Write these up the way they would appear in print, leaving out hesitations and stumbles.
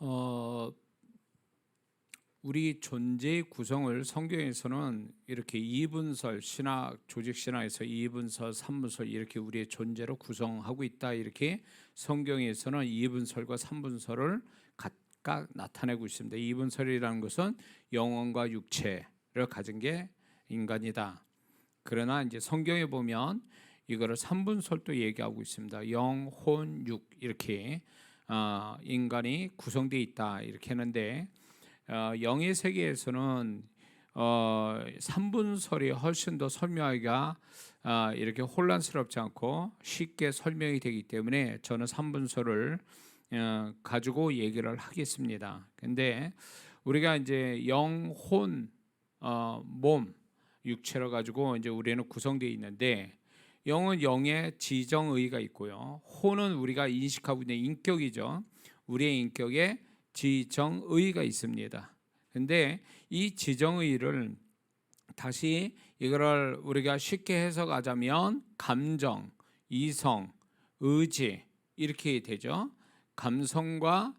어, 우리 존재의 구성을 성경에서는 이렇게 이분설, 신학, 조직 신학에서 이분설, 삼분설 이렇게 우리의 존재로 구성하고 있다. 이렇게 성경에서는 이분설과 삼분설을 각각 나타내고 있습니다. 이분설이라는 것은 영혼과 육체를 가진 게 인간이다. 그러나 이제 성경에 보면 이거를 삼분설도 얘기하고 있습니다. 영, 혼, 육 이렇게 인간이 구성되어 있다 이렇게 하는데 영의 세계에서는 삼분설이 훨씬 더 설명하기가 이렇게 혼란스럽지 않고 쉽게 설명이 되기 때문에 저는 삼분설을 가지고 얘기를 하겠습니다. 근데 우리가 이제 영, 혼, 몸, 육체를 가지고 이제 우리는 구성되어 있는데 영은 영의 지정의가 있고요. 혼은 우리가 인식하고 있는 인격이죠. 우리의 인격에 지정의가 있습니다. 근데 이 지정의를 다시 이거를 우리가 쉽게 해석하자면 감정, 이성, 의지 이렇게 되죠. 감성과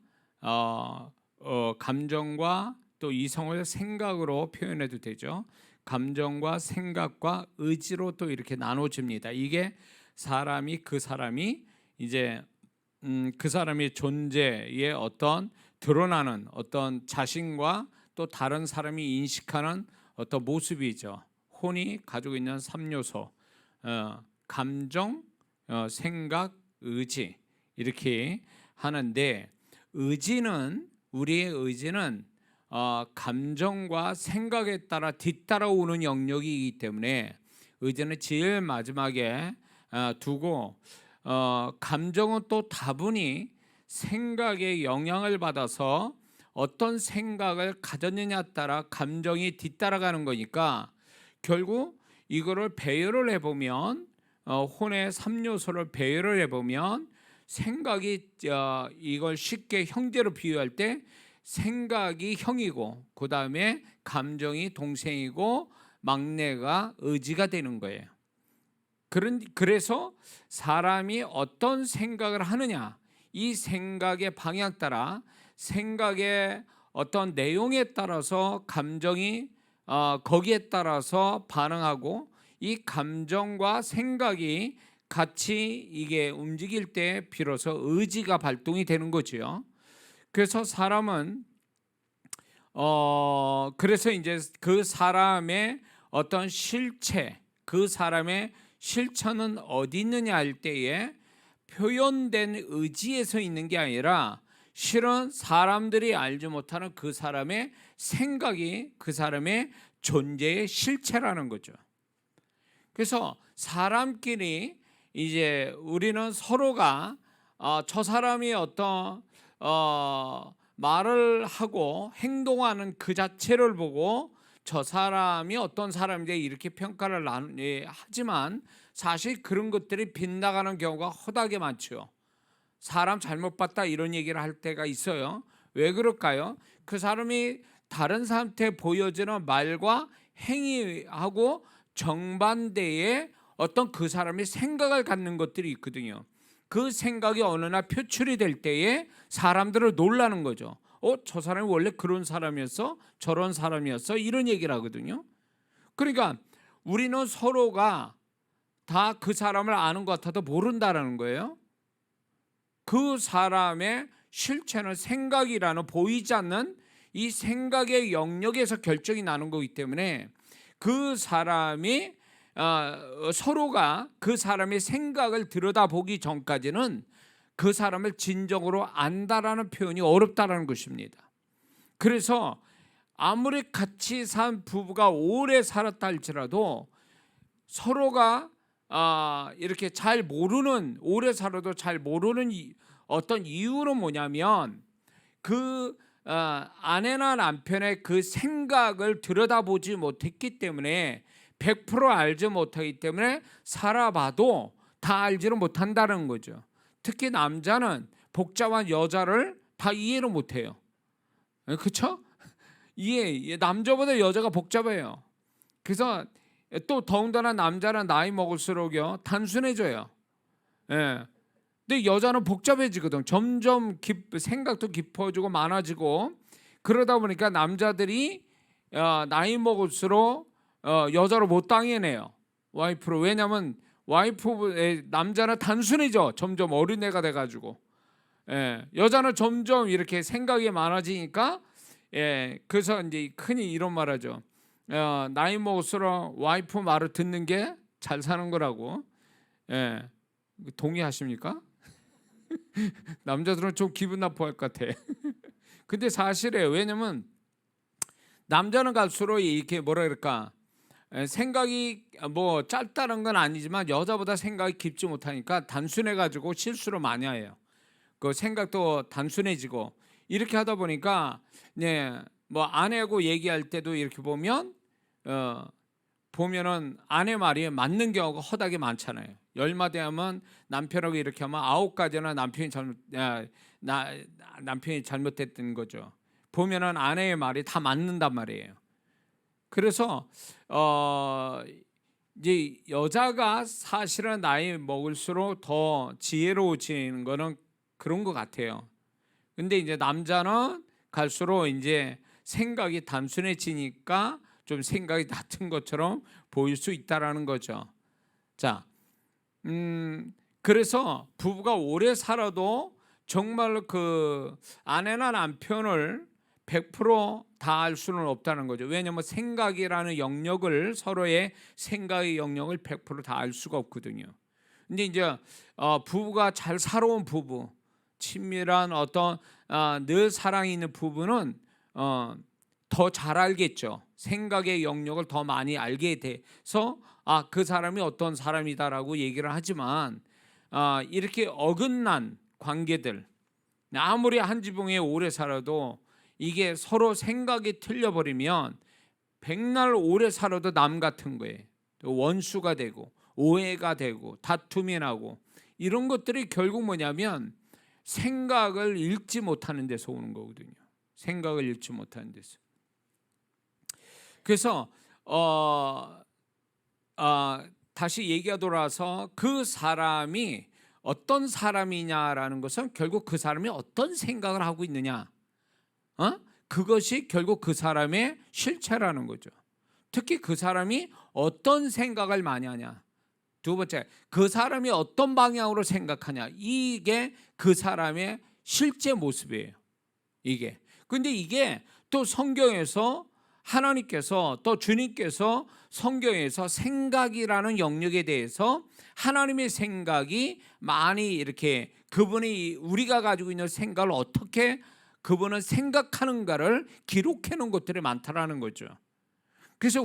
감정과 또 이성을 생각으로 표현해도 되죠. 감정과 생각과 의지로 또 이렇게 나눠집니다. 이게 그 사람이 이제 그 사람의 존재의 어떤 드러나는 어떤 자신과 또 다른 사람이 인식하는 어떤 모습이죠. 혼이 가지고 있는 3요소, 감정, 생각, 의지 이렇게 하는데 우리의 의지는 감정과 생각에 따라 뒤따라오는 영역이기 때문에 의지는 제일 마지막에 두고 감정은 또 다분히 생각에 영향을 받아서 어떤 생각을 가졌느냐에 따라 감정이 뒤따라가는 거니까 결국 이거를 배열을 해보면 혼의 3요소를 배열을 해보면 생각이 이걸 쉽게 형제로 비유할 때 생각이 형이고 그 다음에 감정이 동생이고 막내가 의지가 되는 거예요. 그래서 사람이 어떤 생각을 하느냐 이 생각의 방향 따라 생각의 어떤 내용에 따라서 감정이 거기에 따라서 반응하고 이 감정과 생각이 같이 이게 움직일 때 비로소 의지가 발동이 되는 거죠. 그래서 사람은 그래서 이제 그 사람의 어떤 실체, 그 사람의 실천은 어디 있느냐 할 때에 표현된 의지에서 있는 게 아니라 실은 사람들이 알지 못하는 그 사람의 생각이 그 사람의 존재의 실체라는 거죠. 그래서 사람끼리 이제 우리는 서로가 저 사람이 어떤 말을 하고 행동하는 그 자체를 보고 저 사람이 어떤 사람인지 이렇게 평가를 하지만 사실 그런 것들이 빗나가는 경우가 허다하게 많죠. 사람 잘못 봤다 이런 얘기를 할 때가 있어요. 왜 그럴까요? 그 사람이 다른 사람한테 보여지는 말과 행위하고 정반대의 어떤 그 사람이 생각을 갖는 것들이 있거든요. 그 생각이 어느 날 표출이 될 때에 사람들을 놀라는 거죠. 저 사람이 원래 그런 사람이었어? 저런 사람이었어? 이런 얘기를 하거든요. 그러니까 우리는 서로가 다 그 사람을 아는 것 같아도 모른다라는 거예요. 그 사람의 실체는 생각이라는 보이지 않는 이 생각의 영역에서 결정이 나는 거기 때문에 그 사람이 서로가 그 사람의 생각을 들여다보기 전까지는 그 사람을 진정으로 안다라는 표현이 어렵다라는 것입니다. 그래서 아무리 같이 산 부부가 오래 살았다 할지라도 서로가 이렇게 잘 모르는 오래 살아도 잘 모르는 어떤 이유는 뭐냐면 그 아내나 남편의 그 생각을 들여다보지 못했기 때문에 100% 알지 못하기 때문에 살아봐도 다 알지를 못한다는 거죠. 특히 남자는 복잡한 여자를 다 이해를 못해요. 그렇죠? 남자보다 여자가 복잡해요. 그래서 또 더군다나 남자는 나이 먹을수록요 단순해져요. 예. 근데 여자는 복잡해지거든. 점점 생각도 깊어지고 많아지고, 그러다 보니까 남자들이 나이 먹을수록 여자로 못 당해내요, 와이프로. 왜냐하면 남자는 단순해져, 점점 어린애가 돼가지고. 여자는 점점 이렇게 생각이 많아지니까, 그래서 이제 흔히 이런 말하죠. 나이 먹을수록 와이프 말을 듣는 게 잘 사는 거라고. 동의하십니까? 남자들은 좀 기분 나빠할 것 같아. 근데 사실이에요. 왜냐면 남자는 갈수록 이렇게 뭐라 그럴까, 생각이 뭐 짧다는 건 아니지만 여자보다 생각이 깊지 못하니까 단순해 가지고 실수를 많이 해요. 그 생각도 단순해지고, 이렇게 하다 보니까 뭐 아내하고 얘기할 때도 이렇게 보면은 아내 말이 맞는 경우가 허다하게 많잖아요. 10마디 하면 남편하고 이렇게 하면 9가지나 남편이 잘못했던 거죠. 보면은 아내의 말이 다 맞는단 말이에요. 그래서 이제 여자가 사실은 나이 먹을수록 더 지혜로워지는 거는 그런 것 같아요. 근데 이제 남자는 갈수록 이제 생각이 단순해지니까 좀 생각이 낮은 것처럼 보일 수 있다라는 거죠. 자, 그래서 부부가 오래 살아도 정말 그 아내나 남편을 100% 다 알 수는 없다는 거죠. 왜냐하면 생각이라는 영역을, 서로의 생각의 영역을 100% 다 알 수가 없거든요. 근데 이제 부부가 잘 살아온 부부, 친밀한 어떤 늘 사랑이 있는 부부는 더 잘 알겠죠. 생각의 영역을 더 많이 알게 돼서 그 사람이 어떤 사람이다라고 얘기를 하지만, 이렇게 어긋난 관계들, 아무리 한 지붕에 오래 살아도 이게 서로 생각이 틀려버리면 백날 오래 살아도 남 같은 거예요. 원수가 되고 오해가 되고 다툼이 나고, 이런 것들이 결국 뭐냐면 생각을 읽지 못하는 데서 오는 거거든요. 생각을 읽지 못하는 데서. 그래서 다시 얘기가 돌아와서 그 사람이 어떤 사람이냐라는 것은 결국 그 사람이 어떤 생각을 하고 있느냐, 그것이 결국 그 사람의 실체라는 거죠. 특히 그 사람이 어떤 생각을 많이 하냐, 두 번째 그 사람이 어떤 방향으로 생각하냐, 이게 그 사람의 실제 모습이에요. 이게. 근데 이게 또 성경에서 하나님께서, 또 주님께서 성경에서 생각이라는 영역에 대해서 하나님의 생각이 많이 이렇게, 그분이 우리가 가지고 있는 생각을 어떻게 그분은 생각하는가를 기록해 놓은 것들이 많다라는 거죠. 그래서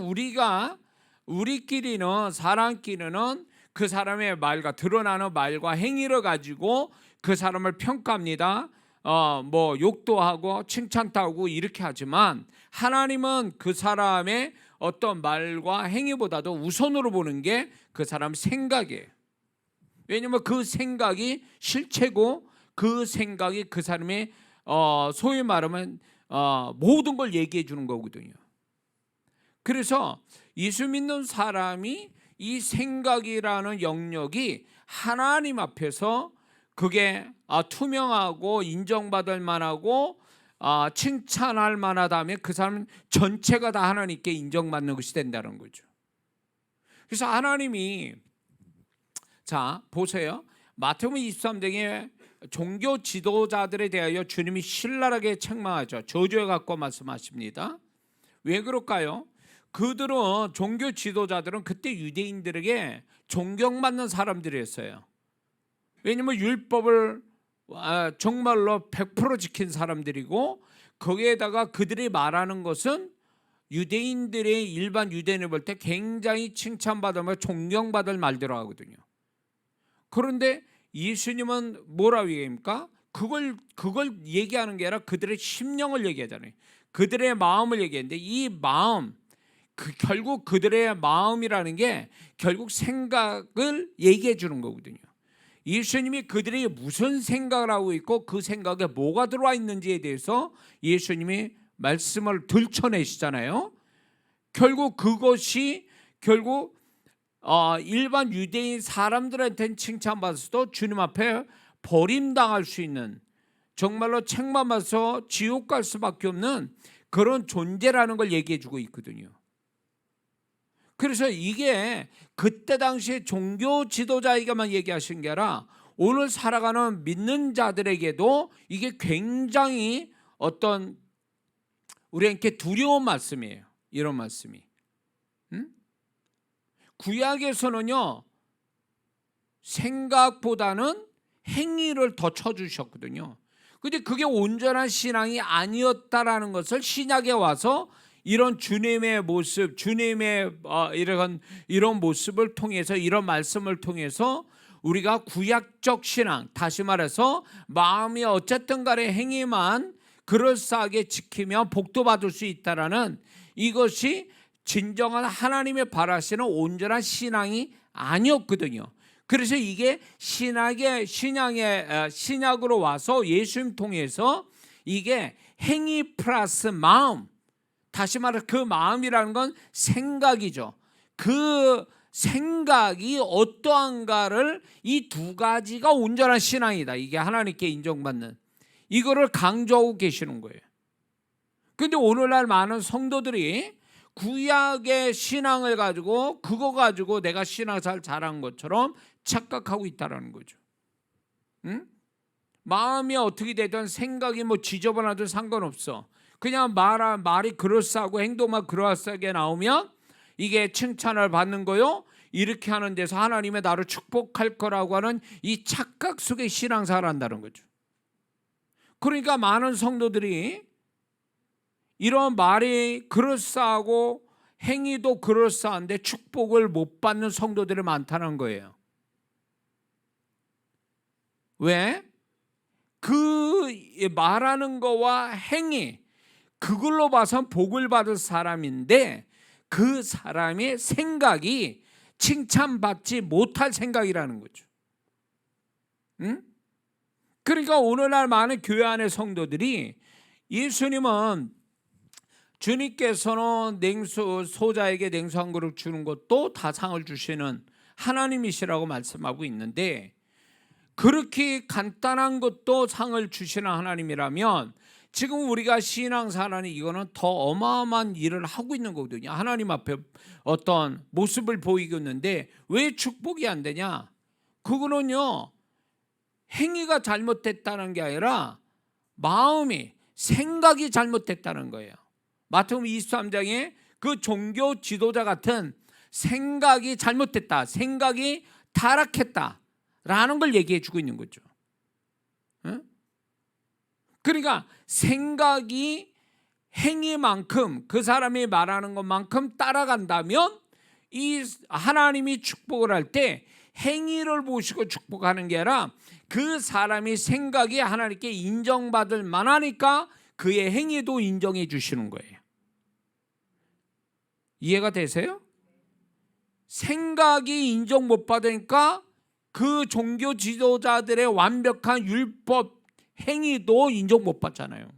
우리끼리는, 사람끼리는 그 사람의 말과, 드러나는 말과 행위를 가지고 그 사람을 평가합니다. 뭐 욕도 하고 칭찬도 하고 이렇게 하지만, 하나님은 그 사람의 어떤 말과 행위보다도 우선으로 보는 게 그 사람 생각이에요. 왜냐하면 그 생각이 실체고, 그 생각이 그 사람의 소위 말하면 모든 걸 얘기해 주는 거거든요. 그래서 예수 믿는 사람이 이 생각이라는 영역이 하나님 앞에서 그게 투명하고 인정받을 만하고 칭찬할 만하다면 그 사람 전체가 다 하나님께 인정받는 것이 된다는 거죠. 그래서 하나님이, 자 보세요, 마태복음 23장에 종교 지도자들에 대하여 주님이 신랄하게 책망하죠. 저주에 갖고 말씀하십니다. 왜 그럴까요? 그들은, 종교 지도자들은 그때 유대인들에게 존경받는 사람들이었어요. 왜냐하면 율법을 정말로 100% 지킨 사람들이고, 거기에다가 그들이 말하는 것은 유대인들의, 일반 유대인을 볼 때 굉장히 칭찬받으며 존경받을 말대로 하거든요. 그런데 예수님은 뭐라고 얘기합니까? 그걸 얘기하는 게 아니라 그들의 심령을 얘기하잖아요. 그들의 마음을 얘기하는데, 이 마음, 결국 그들의 마음이라는 게 결국 생각을 얘기해 주는 거거든요. 예수님이 그들이 무슨 생각을 하고 있고 그 생각에 뭐가 들어와 있는지에 대해서 예수님이 말씀을 들춰내시잖아요. 결국 그것이 일반 유대인 사람들한테는 칭찬받았어도 주님 앞에 버림당할 수 있는, 정말로 책만 봐서 지옥 갈 수밖에 없는 그런 존재라는 걸 얘기해 주고 있거든요. 그래서 이게 그때 당시에 종교 지도자에게만 얘기하신 게 아니라 오늘 살아가는 믿는 자들에게도 이게 굉장히 어떤 우리에게 두려운 말씀이에요. 이런 말씀이. 구약에서는요, 생각보다는 행위를 더 쳐주셨거든요. 근데 그게 온전한 신앙이 아니었다라는 것을 신약에 와서 이런 주님의 모습, 주님의 이런 모습을 통해서, 이런 말씀을 통해서 우리가 구약적 신앙, 다시 말해서 마음이 어쨌든 간에 행위만 그럴싸하게 지키면 복도 받을 수 있다라는, 이것이 진정한 하나님의 바라시는 온전한 신앙이 아니었거든요. 그래서 이게 신약으로 와서 예수님 통해서 이게 행위 플러스 마음, 다시 말해 그 마음이라는 건 생각이죠. 그 생각이 어떠한가를, 이 두 가지가 온전한 신앙이다, 이게 하나님께 인정받는, 이거를 강조하고 계시는 거예요. 근데 오늘날 많은 성도들이 구약의 신앙을 가지고 그거 가지고 내가 신앙생활 잘한 것처럼 착각하고 있다는 거죠. 마음이 어떻게 되든 생각이 뭐 지저분하든 상관없어. 그냥 말이 그럴싸하고 행동만 그럴싸하게 나오면 이게 칭찬을 받는 거요, 이렇게 하는 데서 하나님의 나를 축복할 거라고 하는 이 착각 속에 신앙생활을 한다는 거죠. 그러니까 많은 성도들이 이런 말이 그럴싸하고 행위도 그럴싸한데 축복을 못 받는 성도들이 많다는 거예요. 왜? 그 말하는 거와 행위, 그걸로 봐선 복을 받을 사람인데 그 사람의 생각이 칭찬받지 못할 생각이라는 거죠. 그러니까 오늘날 많은 교회 안의 성도들이, 예수님은 주님께서는 소자에게 냉수 한 그릇 주는 것도 다 상을 주시는 하나님이시라고 말씀하고 있는데, 그렇게 간단한 것도 상을 주시는 하나님이라면 지금 우리가 신앙생활하는 이거는 더 어마어마한 일을 하고 있는 거거든요. 하나님 앞에 어떤 모습을 보이고 있는데 왜 축복이 안 되냐? 그거는요, 행위가 잘못됐다는 게 아니라 마음이, 생각이 잘못됐다는 거예요. 마태복음 23장에 그 종교 지도자 같은 생각이 잘못됐다, 생각이 타락했다라는 걸 얘기해 주고 있는 거죠. 그러니까 생각이 행위만큼, 그 사람이 말하는 것만큼 따라간다면 이 하나님이 축복을 할 때 행위를 보시고 축복하는 게 아니라 그 사람이 생각이 하나님께 인정받을 만하니까 그의 행위도 인정해 주시는 거예요. 이해가 되세요? 생각이 인정 못 받으니까 그 종교 지도자들의 완벽한 율법 행위도 인정 못 받잖아요.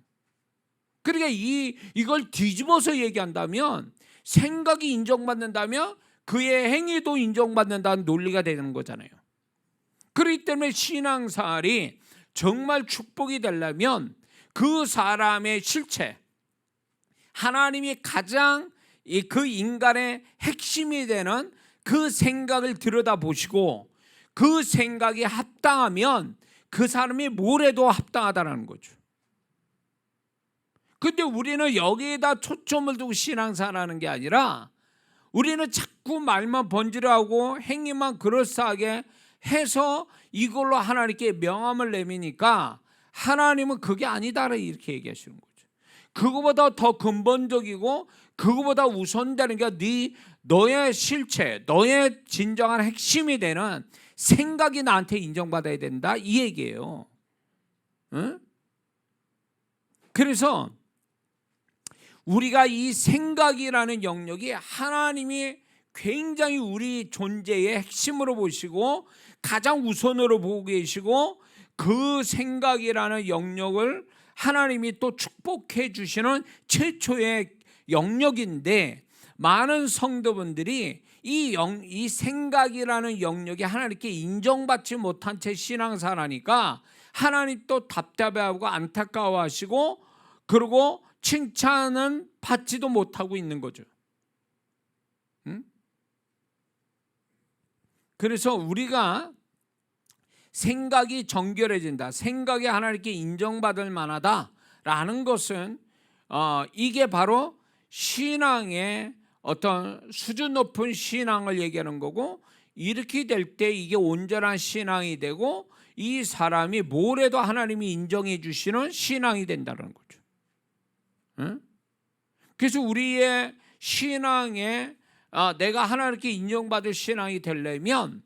그러니까 이걸 뒤집어서 얘기한다면, 생각이 인정받는다면 그의 행위도 인정받는다는 논리가 되는 거잖아요. 그렇기 때문에 신앙생활이 정말 축복이 되려면 그 사람의 실체, 하나님이 가장 그 인간의 핵심이 되는 그 생각을 들여다보시고 그 생각이 합당하면 그 사람이 뭘 해도 합당하다는 거죠. 근데 우리는 여기에다 초점을 두고 신앙생활하는 게 아니라 우리는 자꾸 말만 번지르하고 행위만 그럴싸하게 해서 이걸로 하나님께 명함을 내미니까 하나님은 그게 아니다 이렇게 얘기하시는 거죠. 그거보다 더 근본적이고 그거보다 우선되는 게 너의 실체, 너의 진정한 핵심이 되는 생각이 나한테 인정받아야 된다, 이 얘기예요. 응? 그래서 우리가 이 생각이라는 영역이 하나님이 굉장히 우리 존재의 핵심으로 보시고 가장 우선으로 보고 계시고, 그 생각이라는 영역을 하나님이 또 축복해 주시는 최초의 영역인데, 많은 성도분들이 이 생각이라는 영역이 하나님께 인정받지 못한 채 신앙생활하니까 하나님 또 답답해하고 안타까워하시고 그리고 칭찬은 받지도 못하고 있는 거죠. 응? 그래서 우리가 생각이 정결해진다, 생각이 하나님께 인정받을 만하다라는 것은 이게 바로 신앙의 어떤 수준 높은 신앙을 얘기하는 거고, 이렇게 될 때 이게 온전한 신앙이 되고 이 사람이 뭘 해도 하나님이 인정해 주시는 신앙이 된다는 거죠. 응? 그래서 우리의 신앙에 내가 하나님께 인정받을 신앙이 되려면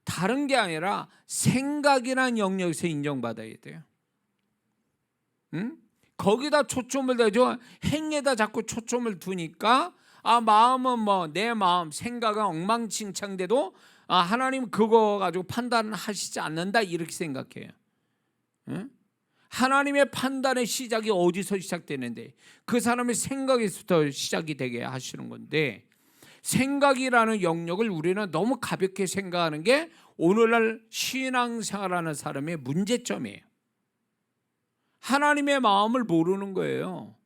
다른 게 아니라 생각이란 영역에서 인정받아야 돼요. 응? 거기다 초점을 대죠. 행에다 자꾸 초점을 두니까 마음은 내 마음 생각은 엉망진창돼도 하나님 그거 가지고 판단하시지 않는다 이렇게 생각해요. 응? 하나님의 판단의 시작이 어디서 시작되는데 그 사람의 생각에서부터 시작이 되게 하시는 건데, 생각이라는 영역을 우리는 너무 가볍게 생각하는 게 오늘날 신앙생활하는 사람의 문제점이에요. 하나님의 마음을 모르는 거예요.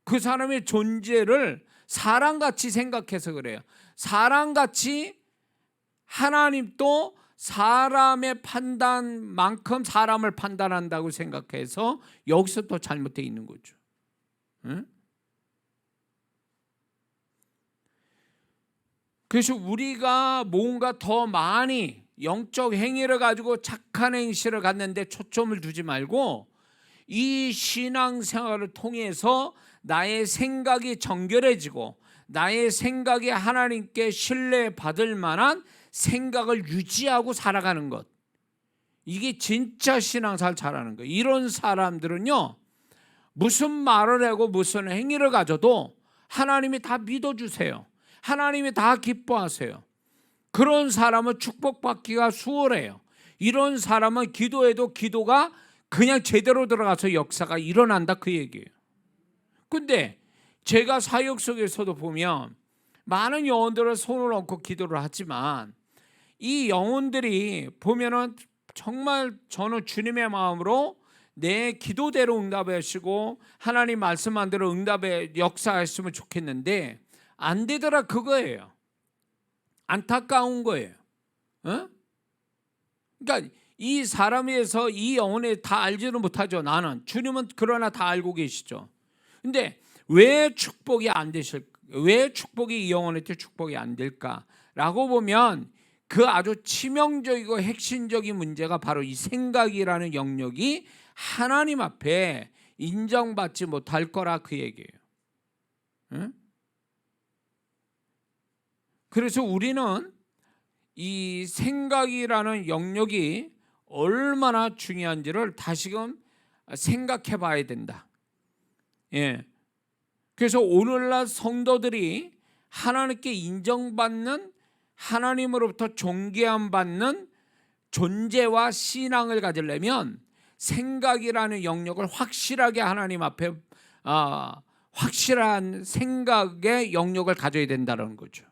그 사람의 존재를 사람같이 생각해서 그래요. 사람같이 하나님도 사람의 판단만큼 사람을 판단한다고 생각해서 여기서 또 잘못되어 있는 거죠. 그래서 우리가 뭔가 더 많이 영적 행위를 가지고 착한 행실을 갖는데 초점을 두지 말고 이 신앙생활을 통해서 나의 생각이 정결해지고 나의 생각이 하나님께 신뢰받을 만한 생각을 유지하고 살아가는 것, 이게 진짜 신앙생활 잘하는 거예요. 이런 사람들은요, 무슨 말을 하고 무슨 행위를 가져도 하나님이 다 믿어주세요. 하나님이 다 기뻐하세요. 그런 사람은 축복받기가 수월해요. 이런 사람은 기도해도 기도가 그냥 제대로 들어가서 역사가 일어난다 그 얘기예요. 근데 제가 사역 속에서도 보면 많은 영혼들을 손을 얹고 기도를 하지만 이 영혼들이 보면은 정말 저는 주님의 마음으로 내 기도대로 응답해 주시고 하나님 말씀한 대로 응답에 역사했으면 좋겠는데 안 되더라 그거예요. 안타까운 거예요. 그러니까 이 사람에서 이 영혼에 다 알지는 못하죠. 나는 주님은 그러나 다 알고 계시죠. 근데 왜 축복이 안 되실까? 왜 축복이 이 영혼한테 축복이 안 될까라고 보면 그 아주 치명적이고 핵심적인 문제가 바로 이 생각이라는 영역이 하나님 앞에 인정받지 못할 거라 그 얘기예요. 그래서 우리는 이 생각이라는 영역이 얼마나 중요한지를 다시금 생각해 봐야 된다. 그래서 오늘날 성도들이 하나님께 인정받는, 하나님으로부터 존귀함 받는 존재와 신앙을 가지려면 생각이라는 영역을 확실하게 하나님 앞에 확실한 생각의 영역을 가져야 된다는 거죠.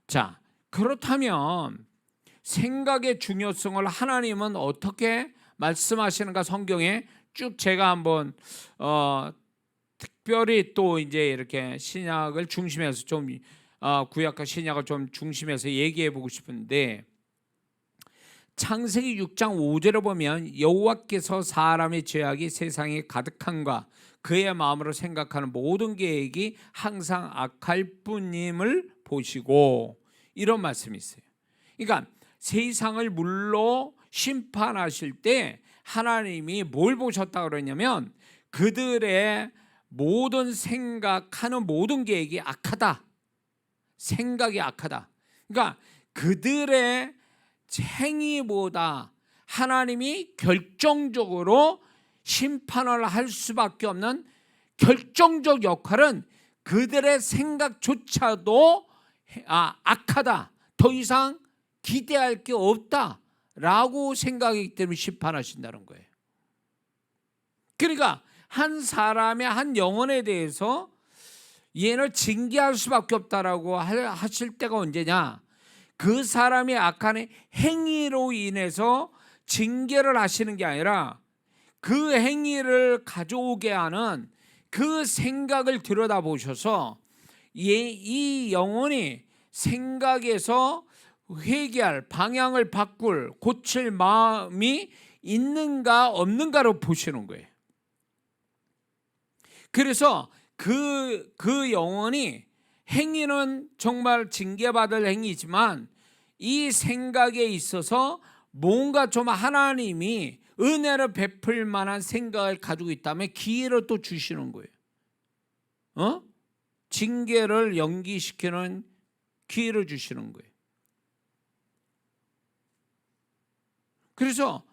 자, 그렇다면 생각의 중요성을 하나님은 어떻게 말씀하시는가 성경에 쭉 제가 한번 특별히 또 이제 이렇게 신약을 중심해서 좀 구약과 신약을 좀 중심해서 얘기해 보고 싶은데, 창세기 6장 5절에 보면 여호와께서 사람의 죄악이 세상에 가득함과 그의 마음으로 생각하는 모든 계획이 항상 악할 뿐임을 보시고, 이런 말씀이 있어요. 그러니까 세상을 물로 심판하실 때 하나님이 뭘 보셨다 그러냐면 그들의 모든 생각하는 모든 계획이 악하다. 생각이 악하다. 그러니까 그들의 행위보다 하나님이 결정적으로 심판을 할 수밖에 없는 결정적 역할은 그들의 생각조차도 악하다, 더 이상 기대할 게 없다라고 생각하기 때문에 심판하신다는 거예요. 그러니까 한 사람의 한 영혼에 대해서 얘를 징계할 수밖에 없다라고 하실 때가 언제냐? 그 사람이 악한 행위로 인해서 징계를 하시는 게 아니라 그 행위를 가져오게 하는 그 생각을 들여다보셔서 이 영혼이 생각에서 회개할, 방향을 바꿀, 고칠 마음이 있는가 없는가로 보시는 거예요. 그래서 그 영혼이 행위는 정말 징계받을 행위지만 이 생각에 있어서 뭔가 좀 하나님이 은혜를 베풀 만한 생각을 가지고 있다면 기회를 또 주시는 거예요. 징계를 연기시키는 기회를 주시는 거예요. 그래서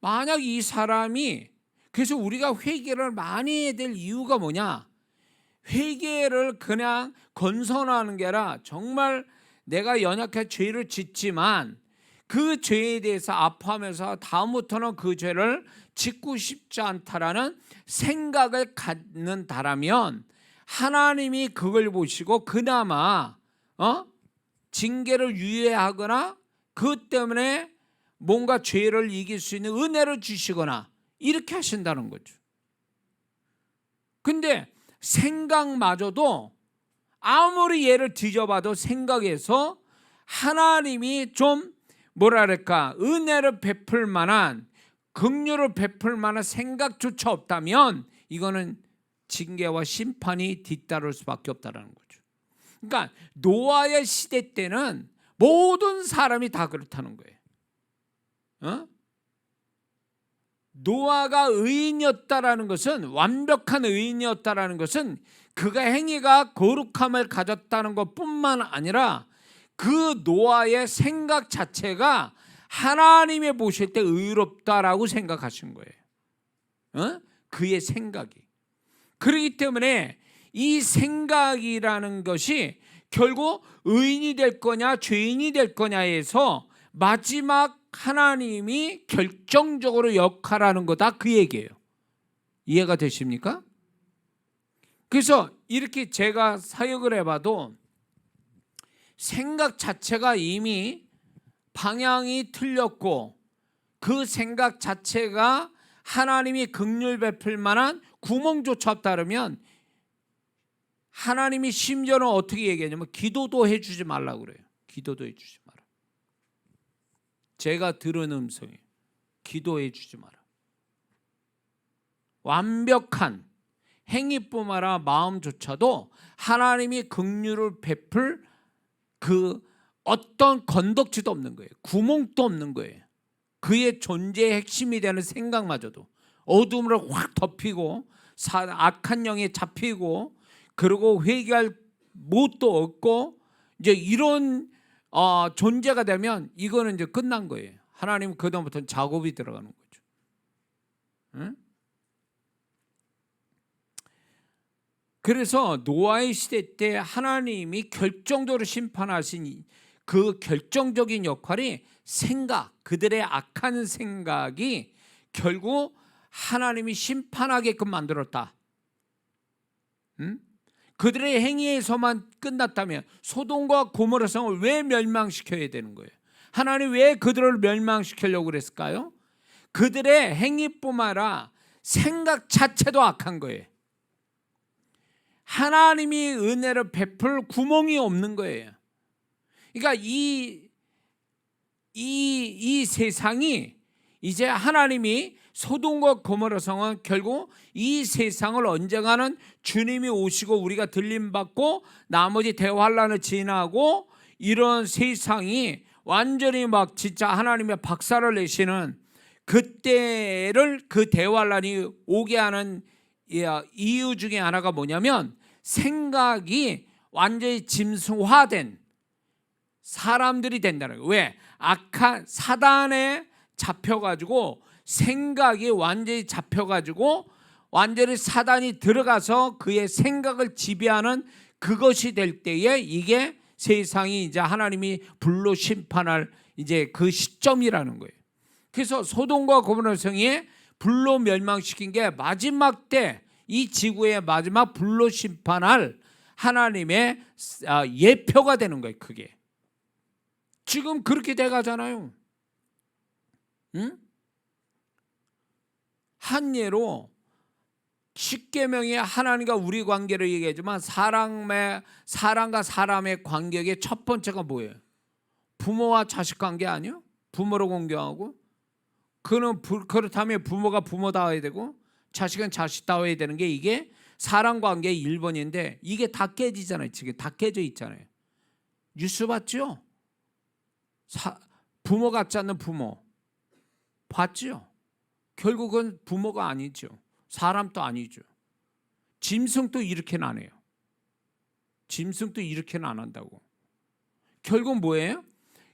만약 이 사람이, 그래서 우리가 회개를 많이 해야 될 이유가 뭐냐? 회개를 그냥 건선하는 게 아니라 정말 내가 연약해 죄를 짓지만 그 죄에 대해서 아파하면서 다음부터는 그 죄를 짓고 싶지 않다라는 생각을 갖는다라면 하나님이 그걸 보시고 그나마 징계를 유예하거나 그것 때문에 뭔가 죄를 이길 수 있는 은혜를 주시거나 이렇게 하신다는 거죠. 근데 생각마저도 아무리 얘를 뒤져봐도 생각에서 하나님이 좀 뭐랄까 은혜를 베풀 만한, 긍휼을 베풀 만한 생각조차 없다면 이거는 징계와 심판이 뒤따를 수밖에 없다는 거죠. 그러니까 노아의 시대 때는 모든 사람이 다 그렇다는 거예요. 노아가 의인이었다라는 것은, 완벽한 의인이었다라는 것은 그가 행위가 거룩함을 가졌다는 것뿐만 아니라 그 노아의 생각 자체가 하나님이 보실 때 의롭다라고 생각하신 거예요. 그의 생각이. 그렇기 때문에 이 생각이라는 것이 결국 의인이 될 거냐 죄인이 될 거냐에서 마지막 하나님이 결정적으로 역할하는 거다, 그 얘기예요. 이해가 되십니까? 그래서 이렇게 제가 사역을 해봐도 생각 자체가 이미 방향이 틀렸고 그 생각 자체가 하나님이 긍휼 베풀 만한 구멍조차 없다면 하나님이 심지어는 어떻게 얘기하냐면 기도도 해주지 말라고 그래요. 기도도 해주지 마라. 제가 들은 음성이 기도해 주지 마라. 완벽한 행위뿐만 아니라 마음조차도 하나님이 긍휼을 베풀 그 어떤 건덕지도 없는 거예요. 구멍도 없는 거예요. 그의 존재의 핵심이 되는 생각마저도 어둠으로 확 덮이고 악한 영에 잡히고 그리고 회개할 못도 없고 이제 이런 존재가 되면 이거는 이제 끝난 거예요. 하나님은 그다음부터는 작업이 들어가는 거죠. 응? 그래서 노아의 시대 때 하나님이 결정적으로 심판하신 그 결정적인 역할이 생각, 그들의 악한 생각이 결국 하나님이 심판하게끔 만들었다. 응? 그들의 행위에서만 끝났다면 소돔과 고모라 성을 왜 멸망시켜야 되는 거예요? 하나님 왜 그들을 멸망시키려고 그랬을까요? 그들의 행위뿐만 아니라 생각 자체도 악한 거예요. 하나님이 은혜를 베풀 구멍이 없는 거예요. 그러니까 이 세상이 이제 하나님이 소돔과 고모라 성은 결국 이 세상을 언젠가는 주님이 오시고 우리가 들림받고 나머지 대환란을 지나고 이런 세상이 완전히 막 진짜 하나님의 박살을 내시는 그때를, 그 대환란이 오게 하는 이유 중에 하나가 뭐냐면 생각이 완전히 짐승화된 사람들이 된다는 거예요. 왜? 악한 사단에 잡혀가지고 생각이 완전히 잡혀가지고 완전히 사단이 들어가서 그의 생각을 지배하는 그것이 될 때에 이게 세상이 이제 하나님이 불로 심판할 이제 그 시점이라는 거예요. 그래서 소돔과 고모라 성에 불로 멸망시킨 게 마지막 때 이 지구의 마지막 불로 심판할 하나님의 예표가 되는 거예요. 그게 지금 그렇게 돼가잖아요. 응? 한 예로 십계명에 하나님과 우리 관계를 얘기하지만 사람과 사람의 관계의 첫 번째가 뭐예요? 부모와 자식 관계 아니요? 부모를 공경하고, 그렇다면 부모가 부모다워야 되고 자식은 자식다워야 되는 게 이게 사람 관계의 1번인데 이게 다 깨지잖아요. 지금 다 깨져 있잖아요. 뉴스 봤죠? 부모 같지 않는 부모 봤죠? 결국은 부모가 아니죠. 사람도 아니죠. 짐승도 이렇게는 안 해요. 짐승도 이렇게는 안 한다고. 결국 뭐예요?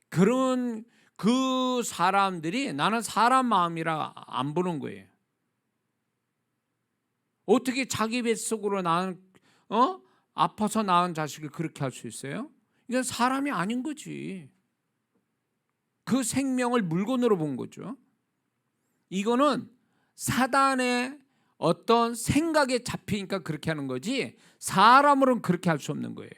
그런 그 사람들이 나는 사람 마음이라 안 보는 거예요. 어떻게 자기 뱃속으로 낳은 아파서 낳은 자식을 그렇게 할 수 있어요? 이건 사람이 아닌 거지. 그 생명을 물건으로 본 거죠. 이거는 사단의 어떤 생각에 잡히니까 그렇게 하는 거지 사람으로는 그렇게 할 수 없는 거예요.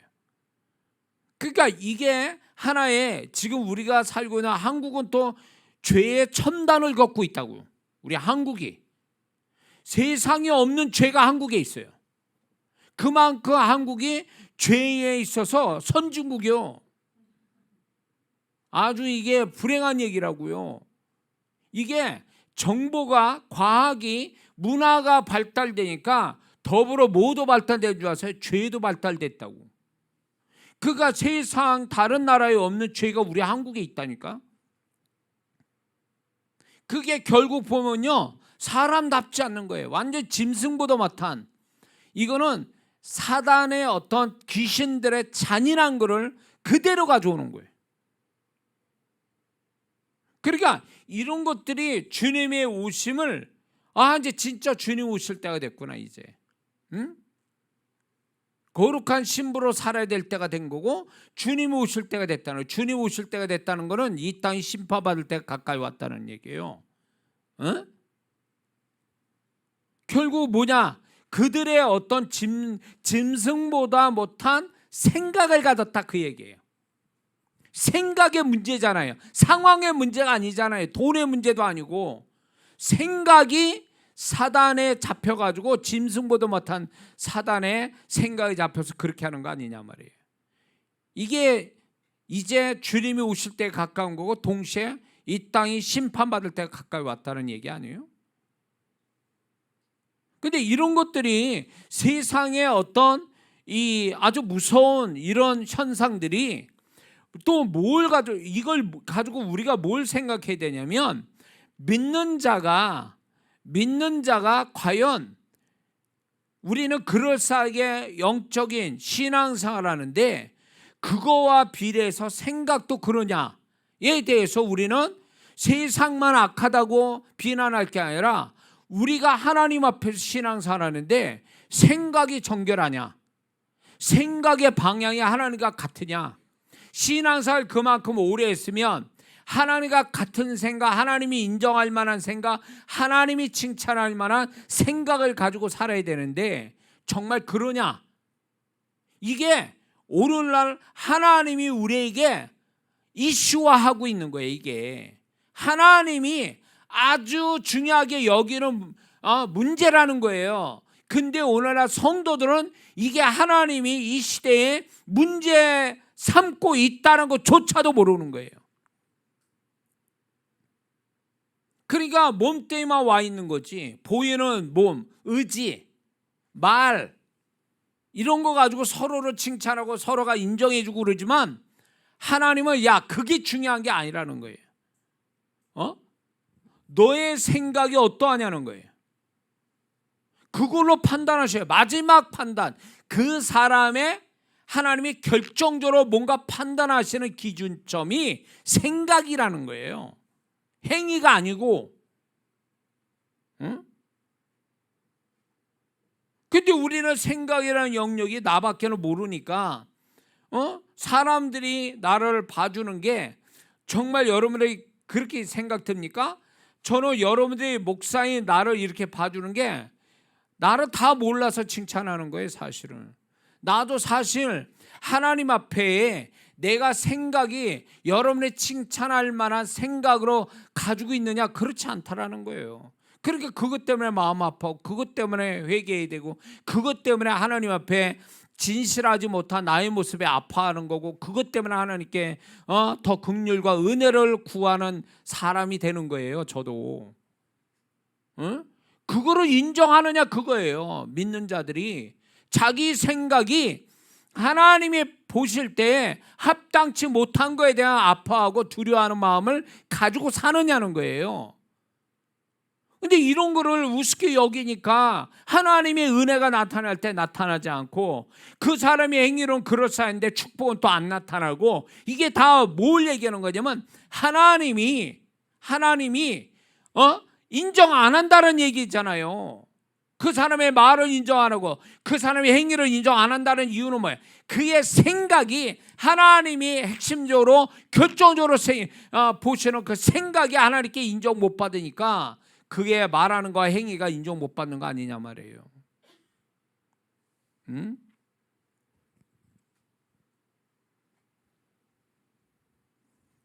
그러니까 이게 하나의, 지금 우리가 살고 있는 한국은 또 죄의 첨단을 걷고 있다고요. 우리 한국이 세상에 없는 죄가 한국에 있어요. 그만큼 한국이 죄에 있어서 선진국이요. 아주 이게 불행한 얘기라고요. 이게 정보가, 과학이, 문화가 발달되니까 더불어 모두 발달된 줄 아세요? 죄도 발달됐다고. 그가 세상 다른 나라에 없는 죄가 우리 한국에 있다니까. 그게 결국 보면요, 사람답지 않는 거예요. 완전 짐승보다 못한, 이거는 사단의 어떤 귀신들의 잔인한 거를 그대로 가져오는 거예요. 그러니까 이런 것들이 주님의 오심을, 이제 진짜 주님 오실 때가 됐구나 이제. 응? 거룩한 신부로 살아야 될 때가 된 거고 주님 오실 때가 됐다는 거예요. 주님 오실 때가 됐다는 거는 이 땅이 심판받을 때가 가까이 왔다는 얘기예요. 응? 결국 뭐냐? 그들의 어떤 짐승보다 못한 생각을 가졌다 그 얘기예요. 생각의 문제잖아요. 상황의 문제가 아니잖아요. 돈의 문제도 아니고 생각이 사단에 잡혀가지고 짐승보다 못한 사단의 생각에 잡혀서 그렇게 하는 거 아니냐 말이에요. 이게 이제 주님이 오실 때 가까운 거고 동시에 이 땅이 심판받을 때가 가까이 왔다는 얘기 아니에요? 근데 이런 것들이 세상의 어떤 이 아주 무서운 이런 현상들이 또 이걸 가지고 우리가 뭘 생각해야 되냐면 믿는 자가 과연 우리는 그럴싸하게 영적인 신앙생활을 하는데 그거와 비례해서 생각도 그러냐에 대해서 우리는 세상만 악하다고 비난할 게 아니라 우리가 하나님 앞에서 신앙생활을 하는데 생각이 정결하냐, 생각의 방향이 하나님과 같으냐, 신앙생활 그만큼 오래 했으면 하나님과 같은 생각, 하나님이 인정할 만한 생각, 하나님이 칭찬할 만한 생각을 가지고 살아야 되는데 정말 그러냐? 이게 오늘날 하나님이 우리에게 이슈화하고 있는 거예요. 이게 하나님이 아주 중요하게 여기는 문제라는 거예요. 근데 오늘날 성도들은 이게 하나님이 이 시대에 문제 삼고 있다는 것조차도 모르는 거예요. 그러니까 몸뚱이만 와 있는 거지. 보이는 몸, 의지, 말 이런 거 가지고 서로를 칭찬하고 서로가 인정해주고 그러지만 하나님은 그게 중요한 게 아니라는 거예요. 너의 생각이 어떠하냐는 거예요. 그걸로 판단하셔요. 마지막 판단, 그 사람의 하나님이 결정적으로 뭔가 판단하시는 기준점이 생각이라는 거예요. 행위가 아니고. 응? 근데 우리는 생각이라는 영역이 나밖에는 모르니까 사람들이 나를 봐주는 게 정말 여러분들이 그렇게 생각됩니까? 저는 여러분들이 목사인 나를 이렇게 봐주는 게 나를 다 몰라서 칭찬하는 거예요. 사실은 나도 사실 하나님 앞에 내가 생각이 여러분의 칭찬할 만한 생각으로 가지고 있느냐, 그렇지 않다라는 거예요. 그러니까 그것 때문에 마음 아파하고, 그것 때문에 회개해야 되고, 그것 때문에 하나님 앞에 진실하지 못한 나의 모습에 아파하는 거고, 그것 때문에 하나님께 더 긍휼과 은혜를 구하는 사람이 되는 거예요. 저도 그거를 인정하느냐, 그거예요. 믿는 자들이 자기 생각이 하나님이 보실 때 합당치 못한 거에 대한 아파하고 두려워하는 마음을 가지고 사느냐는 거예요. 근데 이런 거를 우습게 여기니까 하나님의 은혜가 나타날 때 나타나지 않고, 그 사람의 행위는 그럴싸한데 축복은 또 안 나타나고, 이게 다 뭘 얘기하는 거냐면 하나님이 인정 안 한다는 얘기잖아요. 그 사람의 말을 인정 안 하고 그 사람의 행위를 인정 안 한다는 이유는 뭐예요? 그의 생각이, 하나님이 핵심적으로 결정적으로 보시는 그 생각이 하나님께 인정 못 받으니까 그게 말하는 거와 행위가 인정 못 받는 거 아니냐 말이에요.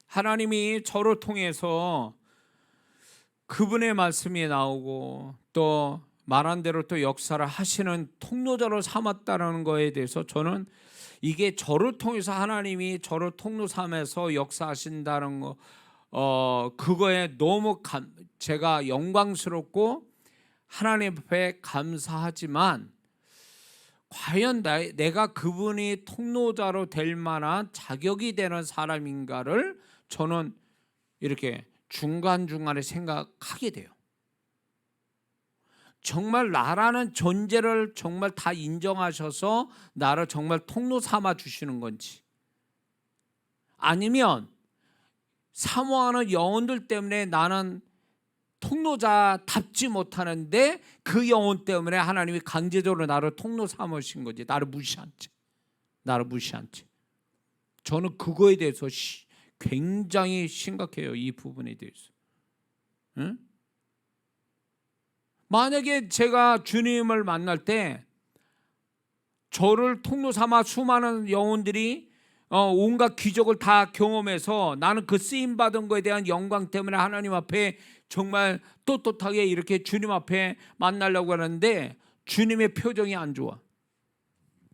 하나님이 저를 통해서 그분의 말씀이 나오고 또 말한 대로 또 역사를 하시는 통로자로 삼았다는 거에 대해서 저는 이게 저를 통해서 하나님이 저를 통로 삼아서 역사하신다는 거, 그거에 너무 제가 영광스럽고 하나님 앞에 감사하지만, 과연 내가 그분이 통로자로 될 만한 자격이 되는 사람인가를 저는 이렇게 중간중간에 생각하게 돼요. 정말 나라는 존재를 정말 다 인정하셔서 나를 정말 통로 삼아 주시는 건지, 아니면 사모하는 영혼들 때문에 나는 통로자답지 못하는데 그 영혼 때문에 하나님이 강제적으로 나를 통로 삼으신 거지, 나를 무시한 채. 저는 그거에 대해서 굉장히 심각해요. 이 부분에 대해서. 응? 만약에 제가 주님을 만날 때 저를 통로 삼아 수많은 영혼들이 온갖 기적을 다 경험해서 나는 그 쓰임받은 거에 대한 영광 때문에 하나님 앞에 정말 떳떳하게 이렇게 주님 앞에 만나려고 하는데 주님의 표정이 안 좋아.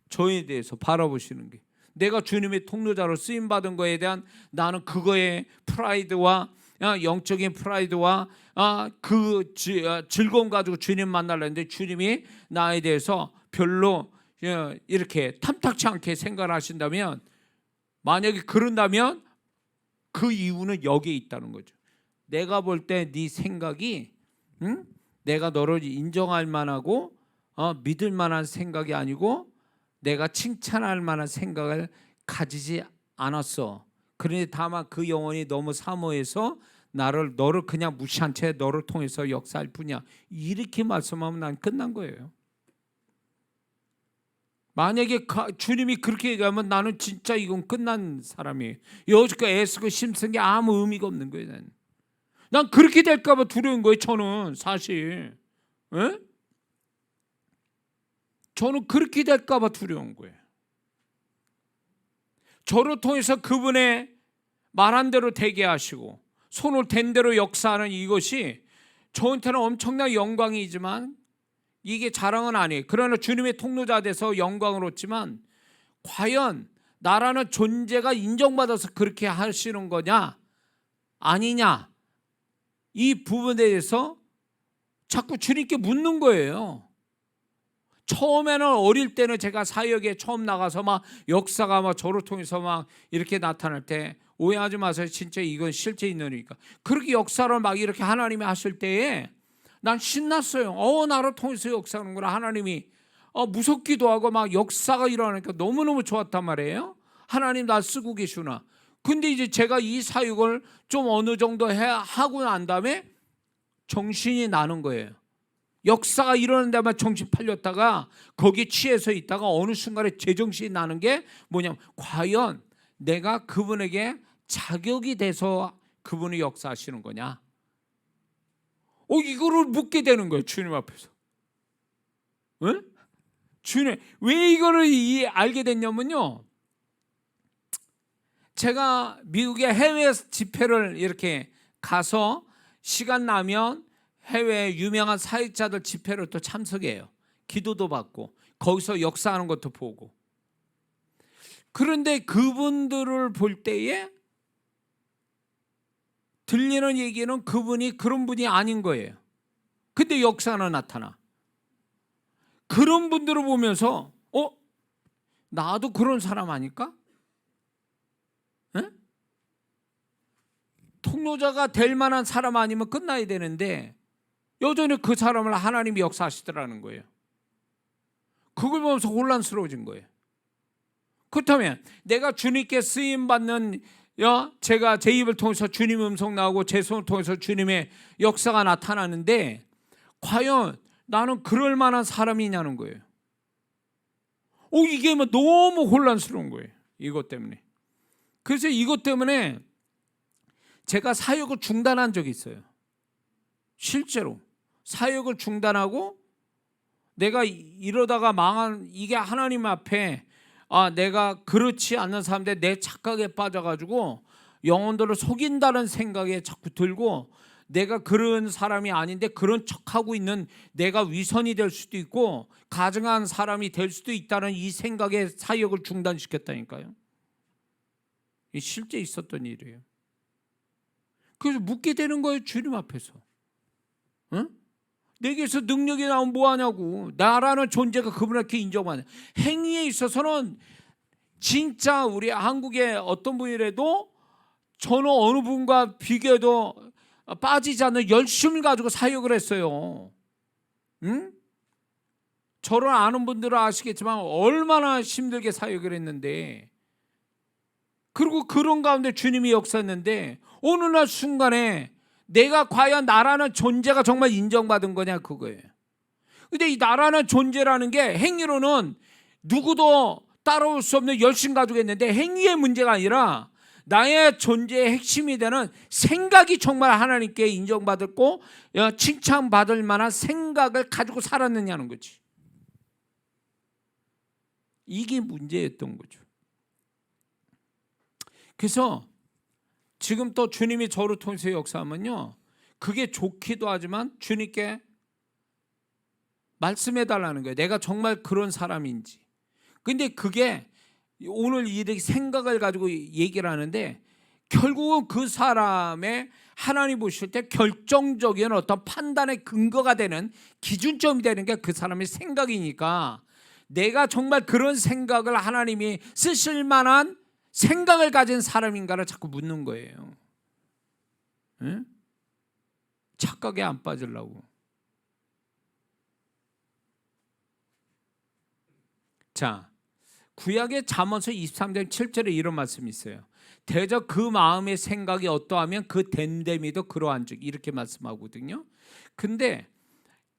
저에 대해서 바라보시는 게, 내가 주님의 통로자로 쓰임받은 거에 대한 나는 그거의 프라이드와 영적인 프라이드와 그 즐거움 가지고 주님 만나려는데 주님이 나에 대해서 별로 이렇게 탐탁치 않게 생각하신다면, 만약에 그런다면 그 이유는 여기에 있다는 거죠. 내가 볼 때 네 생각이 내가 너를 인정할 만하고 믿을 만한 생각이 아니고 내가 칭찬할 만한 생각을 가지지 않았어. 그런데 다만 그 영혼이 너무 사모해서 너를 그냥 무시한 채 너를 통해서 역사할 뿐이야, 이렇게 말씀하면 난 끝난 거예요. 만약에 주님이 그렇게 얘기하면 나는 진짜 이건 끝난 사람이에요. 여지껏 애쓰고 힘쓴 게 아무 의미가 없는 거예요. 난 그렇게 될까 봐 두려운 거예요. 저는 사실 저는 그렇게 될까 봐 두려운 거예요. 저를 통해서 그분의 말한 대로 되게 하시고 손을 댄 대로 역사하는 이것이 저한테는 엄청난 영광이지만 이게 자랑은 아니에요. 그러나 주님의 통로자 돼서 영광을 얻지만, 과연 나라는 존재가 인정받아서 그렇게 하시는 거냐 아니냐, 이 부분에 대해서 자꾸 주님께 묻는 거예요. 처음에는 어릴 때는 제가 사역에 처음 나가서 막 역사가 막 저를 통해서 막 이렇게 나타날 때 오해하지 마세요. 진짜 이건 실제 있는 일이니까. 그렇게 역사를 막 이렇게 하나님이 하실 때에 난 신났어요. 나를 통해서 역사하는구나 하나님이. 무섭기도 하고 막 역사가 일어나니까 너무너무 좋았단 말이에요. 하나님 나 쓰고 계시구나. 근데 이제 제가 이 사역을 좀 어느 정도 하고 난 다음에 정신이 나는 거예요. 역사가 일어나는 데만 정신 팔렸다가 거기에 취해서 있다가 어느 순간에 제정신이 나는 게 뭐냐면, 과연 내가 그분에게 자격이 돼서 그분이 역사하시는 거냐, 이거를 묻게 되는 거예요. 주님 앞에서. 응? 주님, 왜 이거를 알게 됐냐면요, 제가 미국의 해외 집회를 이렇게 가서 시간 나면 해외 유명한 사역자들 집회를 또 참석해요. 기도도 받고 거기서 역사하는 것도 보고. 그런데 그분들을 볼 때에 들리는 얘기는 그분이 그런 분이 아닌 거예요. 근데 역사는 나타나. 그런 분들을 보면서 나도 그런 사람 아닐까? 에? 통로자가 될 만한 사람 아니면 끝나야 되는데 여전히 그 사람을 하나님이 역사하시더라는 거예요. 그걸 보면서 혼란스러워진 거예요. 그렇다면 내가 주님께 쓰임받는, 제가 제 입을 통해서 주님 음성 나오고 제 손을 통해서 주님의 역사가 나타나는데 과연 나는 그럴 만한 사람이냐는 거예요. 이게 뭐 너무 혼란스러운 거예요. 이것 때문에. 그래서 이것 때문에 제가 사역을 중단한 적이 있어요. 실제로 사역을 중단하고 내가 이러다가 망한, 이게 하나님 앞에 내가 그렇지 않는 사람들 내 착각에 빠져가지고 영혼들을 속인다는 생각에 자꾸 들고 내가 그런 사람이 아닌데 그런 척하고 있는 내가 위선이 될 수도 있고 가증한 사람이 될 수도 있다는 이 생각에 사역을 중단시켰다니까요. 실제 있었던 일이에요. 그래서 묻게 되는 거예요. 주님 앞에서. 응? 내게서 능력이 나오면 뭐하냐고. 나라는 존재가 그분에게 인정하는 행위에 있어서는 진짜 우리 한국의 어떤 분이라도 저는 어느 분과 비교해도 빠지지 않는 열심을 가지고 사역을 했어요. 응? 저를 아는 분들은 아시겠지만 얼마나 힘들게 사역을 했는데, 그리고 그런 가운데 주님이 역사했는데 어느 날 순간에 내가 과연 나라는 존재가 정말 인정받은 거냐 그거예요. 근데 이 나라는 존재라는 게 행위로는 누구도 따라올 수 없는 열심 가지고 했는데 행위의 문제가 아니라 나의 존재의 핵심이 되는 생각이 정말 하나님께 인정받았고 칭찬받을 만한 생각을 가지고 살았느냐는 거지. 이게 문제였던 거죠. 그래서 지금 또 주님이 저를 통해서 역사하면요, 그게 좋기도 하지만 주님께 말씀해 달라는 거예요. 내가 정말 그런 사람인지. 근데 그게 오늘 이렇게 생각을 가지고 얘기를 하는데 결국은 그 사람의 하나님 보실 때 결정적인 어떤 판단의 근거가 되는 기준점이 되는 게 그 사람의 생각이니까 내가 정말 그런 생각을 하나님이 쓰실 만한 생각을 가진 사람인가를 자꾸 묻는 거예요. 응? 착각에 안 빠지려고. 자, 구약의 잠언서 23장 7절에 이런 말씀이 있어요. 대저 그 마음의 생각이 어떠하면 그 됨됨이도 그러한즉, 이렇게 말씀하거든요. 근데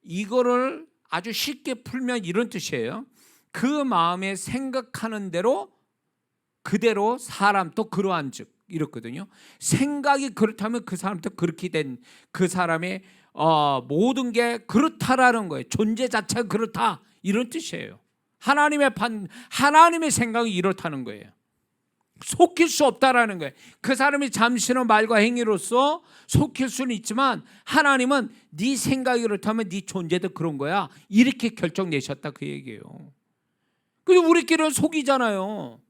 이거를 아주 쉽게 풀면 이런 뜻이에요. 그 마음에 생각하는 대로 그대로 사람도 그러한즉, 이렇거든요. 생각이 그렇다면 그 사람도 그렇게 된 그 사람의 모든 게 그렇다라는 거예요. 존재 자체가 그렇다, 이런 뜻이에요. 하나님의 생각이 이렇다는 거예요. 속일 수 없다라는 거예요. 그 사람이 잠시는 말과 행위로서 속일 수는 있지만 하나님은 네 생각이 그렇다면 네 존재도 그런 거야, 이렇게 결정 내셨다 그 얘기예요. 그리고 우리끼리는 속이잖아요.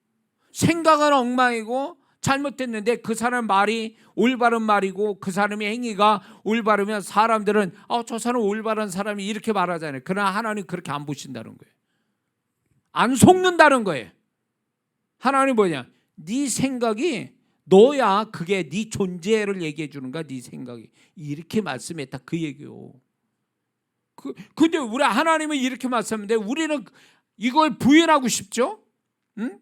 생각은 엉망이고 잘못됐는데 그 사람 말이 올바른 말이고 그 사람의 행위가 올바르면 사람들은 저 사람 올바른 사람이 이렇게 말하잖아요. 그러나 하나님 그렇게 안 보신다는 거예요. 안 속는다는 거예요. 하나님 뭐냐? 네 생각이 너야, 그게 네 존재를 얘기해 주는 거야. 네 생각이 이렇게 말씀했다 그 얘기요. 근데 우리 하나님은 이렇게 말씀했는데 우리는 이걸 부인하고 싶죠? 응?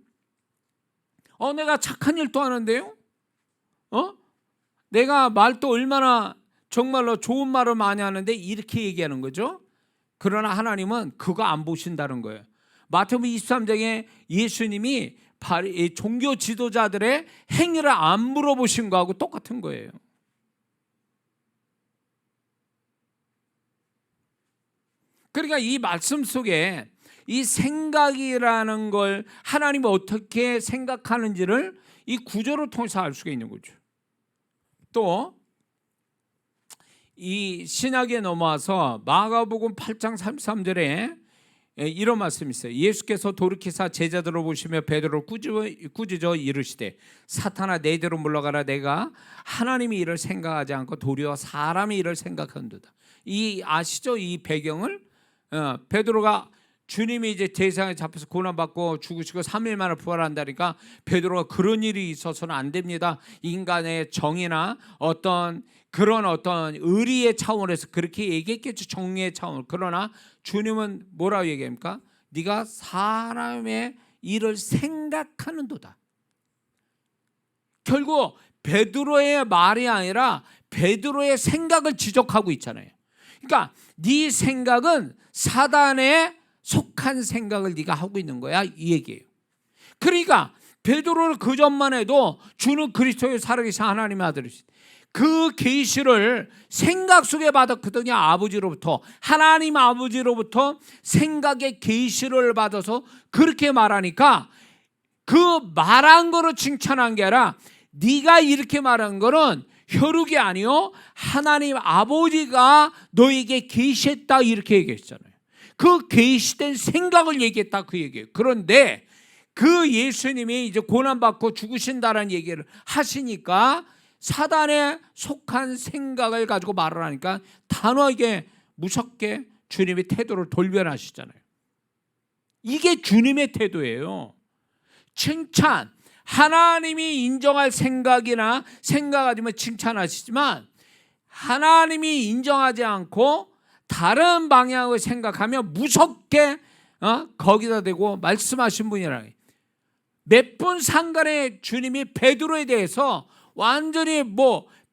내가 착한 일도 하는데요. 내가 말도 얼마나 정말로 좋은 말을 많이 하는데 이렇게 얘기하는 거죠. 그러나 하나님은 그거 안 보신다는 거예요. 마태복음 23장에 예수님이 종교 지도자들의 행위를 안 물어보신 거하고 똑같은 거예요. 그러니까 이 말씀 속에 이 생각이라는 걸 하나님이 어떻게 생각하는지를 이 구절을 통해서 알 수가 있는 거죠. 또 이 신약에 넘어와서 마가복음 8장 33절에 이런 말씀이 있어요. 예수께서 돌이키사 제자들을 보시며 베드로를 꾸짖어 이르시되 사탄아 내대로 물러가라. 내가 하나님의 일을 생각하지 않고 도리어 사람의 일을 생각한도다. 이 아시죠? 이 배경을 베드로가 주님이 이제 대상에 잡혀서 고난받고 죽으시고 3일 만에 부활한다니까 베드로가 그런 일이 있어서는 안 됩니다. 인간의 정의나 어떤 의리의 차원에서 그렇게 얘기했겠죠. 정의의 차원. 그러나 주님은 뭐라고 얘기합니까? 네가 사람의 일을 생각하는도다. 결국 베드로의 말이 아니라 베드로의 생각을 지적하고 있잖아요. 그러니까 네 생각은 사단에 속한 생각을 네가 하고 있는 거야, 이 얘기예요. 그러니까 베드로는 그 전만 해도 주는 그리스도의 살아계신 하나님의 아들이시, 그 계시를 생각 속에 받았거든요. 아버지로부터, 하나님 아버지로부터 생각의 계시를 받아서 그렇게 말하니까 그 말한 거로 칭찬한 게 아니라 네가 이렇게 말한 거는 혈육이 아니요 하나님 아버지가 너에게 계시했다, 이렇게 얘기했잖아요. 그 계시된 생각을 얘기했다, 그 얘기예요. 그런데 그 예수님이 이제 고난받고 죽으신다라는 얘기를 하시니까 사단에 속한 생각을 가지고 말을 하니까 단호하게 무섭게 주님의 태도를 돌변하시잖아요. 이게 주님의 태도예요. 칭찬, 하나님이 인정할 생각이나 생각하지만 칭찬하시지만 하나님이 인정하지 않고 다른 방향을 생각하면 무섭게 거기다 대고 말씀하신 분이라. 몇 분 상간에 주님이 베드로에 대해서 완전히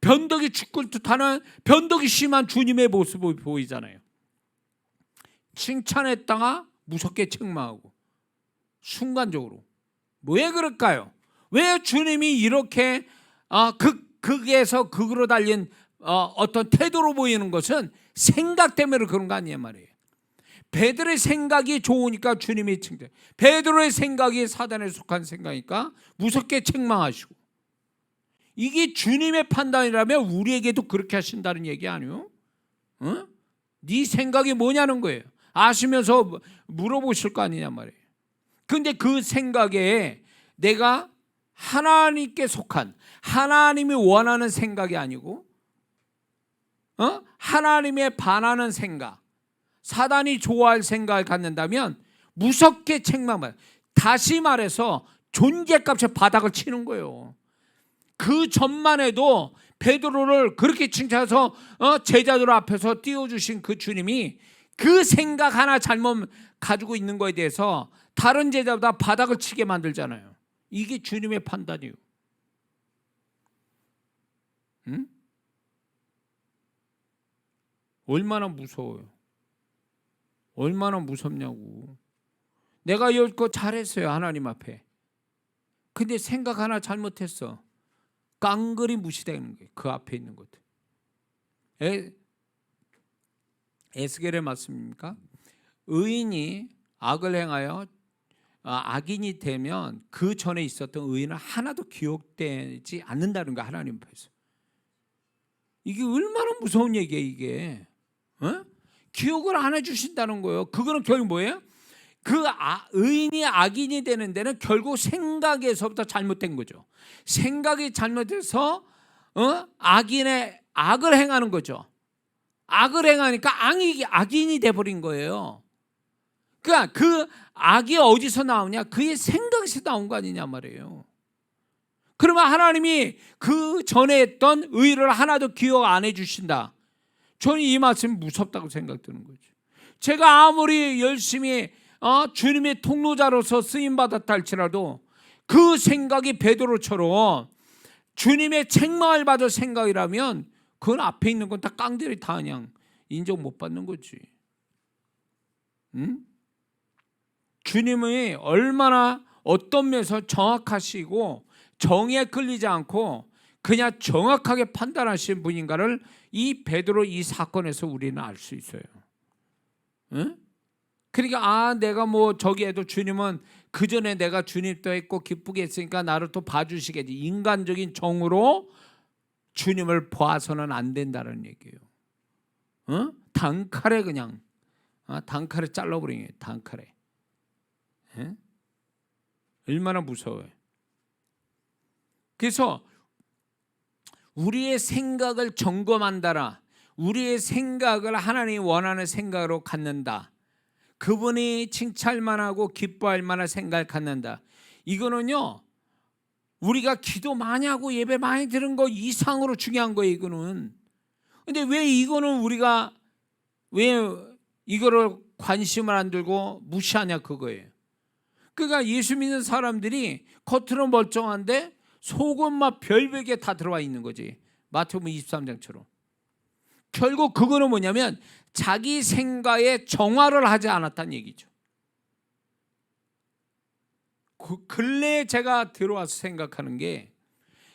변덕이 죽을 듯하는 변덕이 심한 주님의 모습을 보이잖아요. 칭찬했다가 무섭게 책망하고 순간적으로. 왜 그럴까요? 왜 주님이 이렇게 극에서 극으로 달린 어떤 태도로 보이는 것은 생각 때문에 그런 거 아니냐 말이에요. 베드로의 생각이 좋으니까 주님이 칭찬, 베드로의 생각이 사단에 속한 생각이니까 무섭게 책망하시고, 이게 주님의 판단이라면 우리에게도 그렇게 하신다는 얘기 아니에요? 네 생각이 뭐냐는 거예요. 아시면서 물어보실 거 아니냐 말이에요. 근데 그 생각에 내가 하나님께 속한, 하나님이 원하는 생각이 아니고 하나님에 반하는 생각, 사단이 좋아할 생각을 갖는다면 무섭게 책망받아요. 다시 말해서 존재값의 바닥을 치는 거예요. 그 전만 해도 베드로를 그렇게 칭찬해서 제자들 앞에서 띄워주신 그 주님이 그 생각 하나 잘못 가지고 있는 거에 대해서 다른 제자보다 바닥을 치게 만들잖아요. 이게 주님의 판단이에요. 응? 얼마나 무서워요. 얼마나 무섭냐고. 내가 여지껏 잘했어요, 하나님 앞에. 근데 생각 하나 잘못했어. 깡그리 무시되는 거예요. 그 앞에 있는 것들. 에스겔의 말씀입니까? 의인이 악을 행하여 악인이 되면 그 전에 있었던 의인은 하나도 기억되지 않는다는 거, 하나님 앞에서. 이게 얼마나 무서운 얘기예요, 이게. 기억을 안 해주신다는 거예요. 그거는 결국 뭐예요? 의인이 악인이 되는 데는 결국 생각에서부터 잘못된 거죠. 생각이 잘못돼서 악을 행하는 거죠. 악을 행하니까 악인이 돼버린 거예요. 그러니까 그 악이 어디서 나오냐? 그의 생각에서 나온 거 아니냐 말이에요. 그러면 하나님이 그 전에 했던 의를 하나도 기억 안 해주신다. 저는 이 말씀이 무섭다고 생각드는 거죠. 제가 아무리 열심히 주님의 통로자로서 쓰임받았다 할지라도 그 생각이 베드로처럼 주님의 책망을 받을 생각이라면 그건 앞에 있는 건 다 깡들이 다 그냥 인정 못 받는 거지. 응? 주님이 얼마나 어떤 면에서 정확하시고 정의에 끌리지 않고 그냥 정확하게 판단하신 분인가를 이 베드로 이 사건에서 우리는 알 수 있어요. 응? 그러니까 내가 뭐 저기 해도 주님은 그 전에 내가 주님도 했고 기쁘게 했으니까 나를 또 봐주시겠지. 인간적인 정으로 주님을 봐서는 안 된다는 얘기예요. 단칼에 그냥 단칼에 잘라버리는 거예요. 단칼에. 얼마나 무서워요. 그래서 우리의 생각을 점검한다라. 우리의 생각을 하나님이 원하는 생각으로 갖는다. 그분이 칭찬만 하고 기뻐할 만한 생각을 갖는다. 이거는요, 우리가 기도 많이 하고 예배 많이 드는 거 이상으로 중요한 거예요. 이거는. 근데 왜 이거는 우리가 왜 이거를 관심을 안 들고 무시하냐 그거예요. 그러니까 예수 믿는 사람들이 겉으로 멀쩡한데 속은 막 별벽에 다 들어와 있는 거지. 마태복음 23장처럼. 결국 그거는 뭐냐면 자기 생각에 정화를 하지 않았다는 얘기죠. 근래에 제가 들어와서 생각하는 게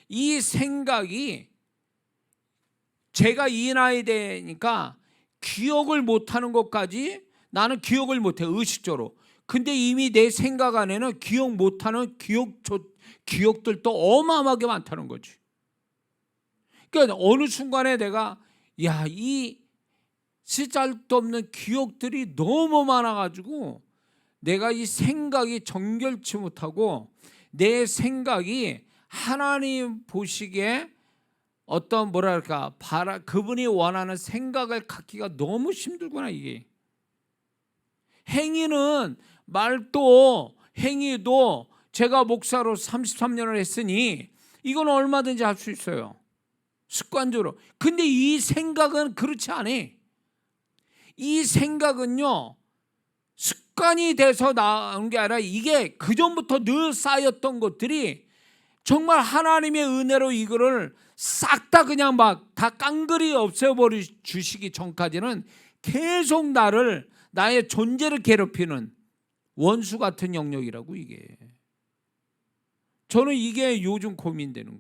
이 생각이 제가 이 나이 되니까 기억을 못하는 것까지 나는 기억을 못해 의식적으로. 근데 이미 내 생각 안에는 기억 못하는 기억들도 어마어마하게 많다는 거지. 그러니까 어느 순간에 내가 이 쓰잘도 없는 기억들이 너무 많아가지고 내가 이 생각이 정결치 못하고 내 생각이 하나님 보시기에 어떤 뭐랄까 그분이 원하는 생각을 갖기가 너무 힘들구나. 이게 행위는 말도 행위도 제가 목사로 33년을 했으니 이건 얼마든지 할 수 있어요. 습관적으로. 근데 이 생각은 그렇지 않아. 이 생각은요 습관이 돼서 나온 게 아니라 이게 그전부터 늘 쌓였던 것들이 정말 하나님의 은혜로 이거를 싹 다 그냥 막 다 깡그리 없애버려 주시기 전까지는 계속 나의 존재를 괴롭히는 원수 같은 영역이라고. 이게 저는 이게 요즘 고민되는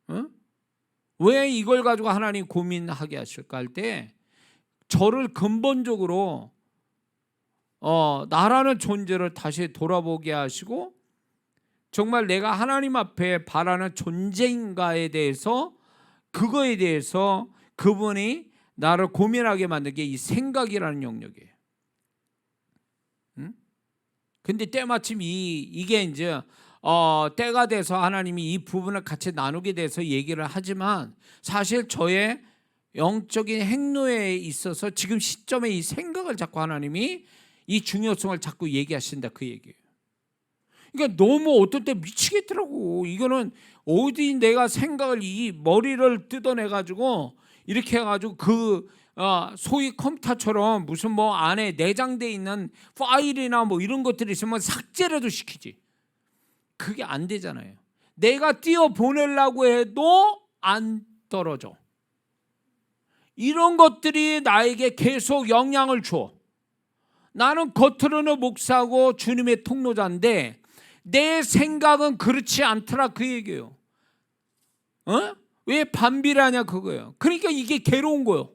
거예요. 왜 이걸 가지고 하나님 고민하게 하실까 할 때 저를 근본적으로 나라는 존재를 다시 돌아보게 하시고 정말 내가 하나님 앞에 바라는 존재인가에 대해서 그거에 대해서 그분이 나를 고민하게 만든 게 이 생각이라는 영역이에요. 근데 때마침 이게 이제 때가 돼서 하나님이 이 부분을 같이 나누게 돼서 얘기를 하지만 사실 저의 영적인 행로에 있어서 지금 시점에 이 생각을 자꾸 하나님이 이 중요성을 자꾸 얘기하신다 그 얘기예요. 그러니까 너무 어떨 때 미치겠더라고. 이거는 어디 내가 생각을 이 머리를 뜯어내가지고 이렇게 해가지고 소위 컴퓨터처럼 무슨 뭐 안에 내장돼 있는 파일이나 뭐 이런 것들이 있으면 삭제라도 시키지. 그게 안 되잖아요. 내가 띄워 보내려고 해도 안 떨어져. 이런 것들이 나에게 계속 영향을 줘. 나는 겉으로는 목사고 주님의 통로자인데 내 생각은 그렇지 않더라 그 얘기예요. 왜 반비례하냐 그거예요. 그러니까 이게 괴로운 거예요.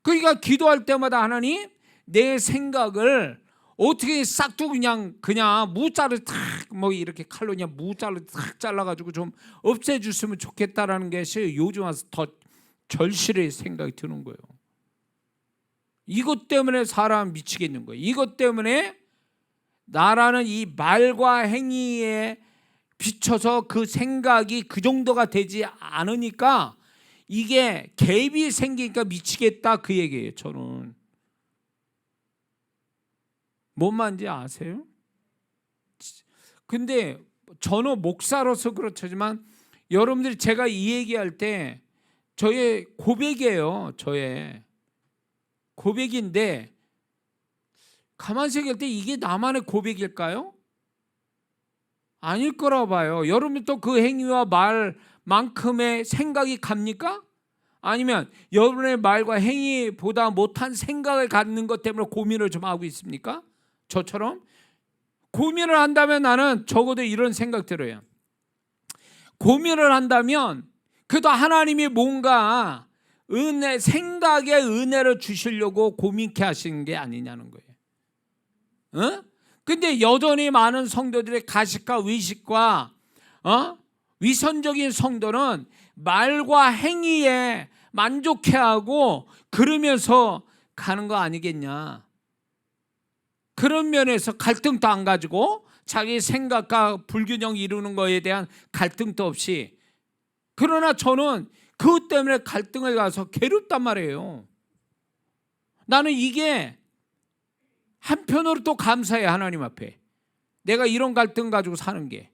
그러니까 기도할 때마다 하나님 내 생각을 어떻게 싹둑 그냥 무자를 탁 뭐 이렇게 칼로 그냥 무자를 탁 잘라가지고 좀 없애주시면 좋겠다라는 것이 요즘 와서 더 절실히 생각이 드는 거예요. 이것 때문에 사람 미치겠는 거예요. 이것 때문에 나라는 이 말과 행위에 비춰서 그 생각이 그 정도가 되지 않으니까 이게 갭이 생기니까 미치겠다 그 얘기예요. 저는 뭔 말인지 아세요? 근데 저는 목사로서 그렇지만 여러분들이 제가 이 얘기할 때 저의 고백이에요. 저의 고백인데 가만히 생각할 때 이게 나만의 고백일까요? 아닐 거라고 봐요. 여러분도 그 행위와 말만큼의 생각이 갑니까? 아니면 여러분의 말과 행위보다 못한 생각을 갖는 것 때문에 고민을 좀 하고 있습니까? 저처럼 고민을 한다면 나는 적어도 이런 생각 들어요. 고민을 한다면 그래도 하나님이 뭔가 은혜, 생각에 은혜를 주시려고 고민케 하시는 게 아니냐는 거예요. 어? 근데 여전히 많은 성도들의 가식과 의식과 위선적인 성도는 말과 행위에 만족해하고 그러면서 가는 거 아니겠냐. 그런 면에서 갈등도 안 가지고 자기 생각과 불균형 이루는 거에 대한 갈등도 없이, 그러나 저는 그것 때문에 갈등을 가서 괴롭단 말이에요. 나는 이게 한편으로 또 감사해. 하나님 앞에 내가 이런 갈등 가지고 사는 게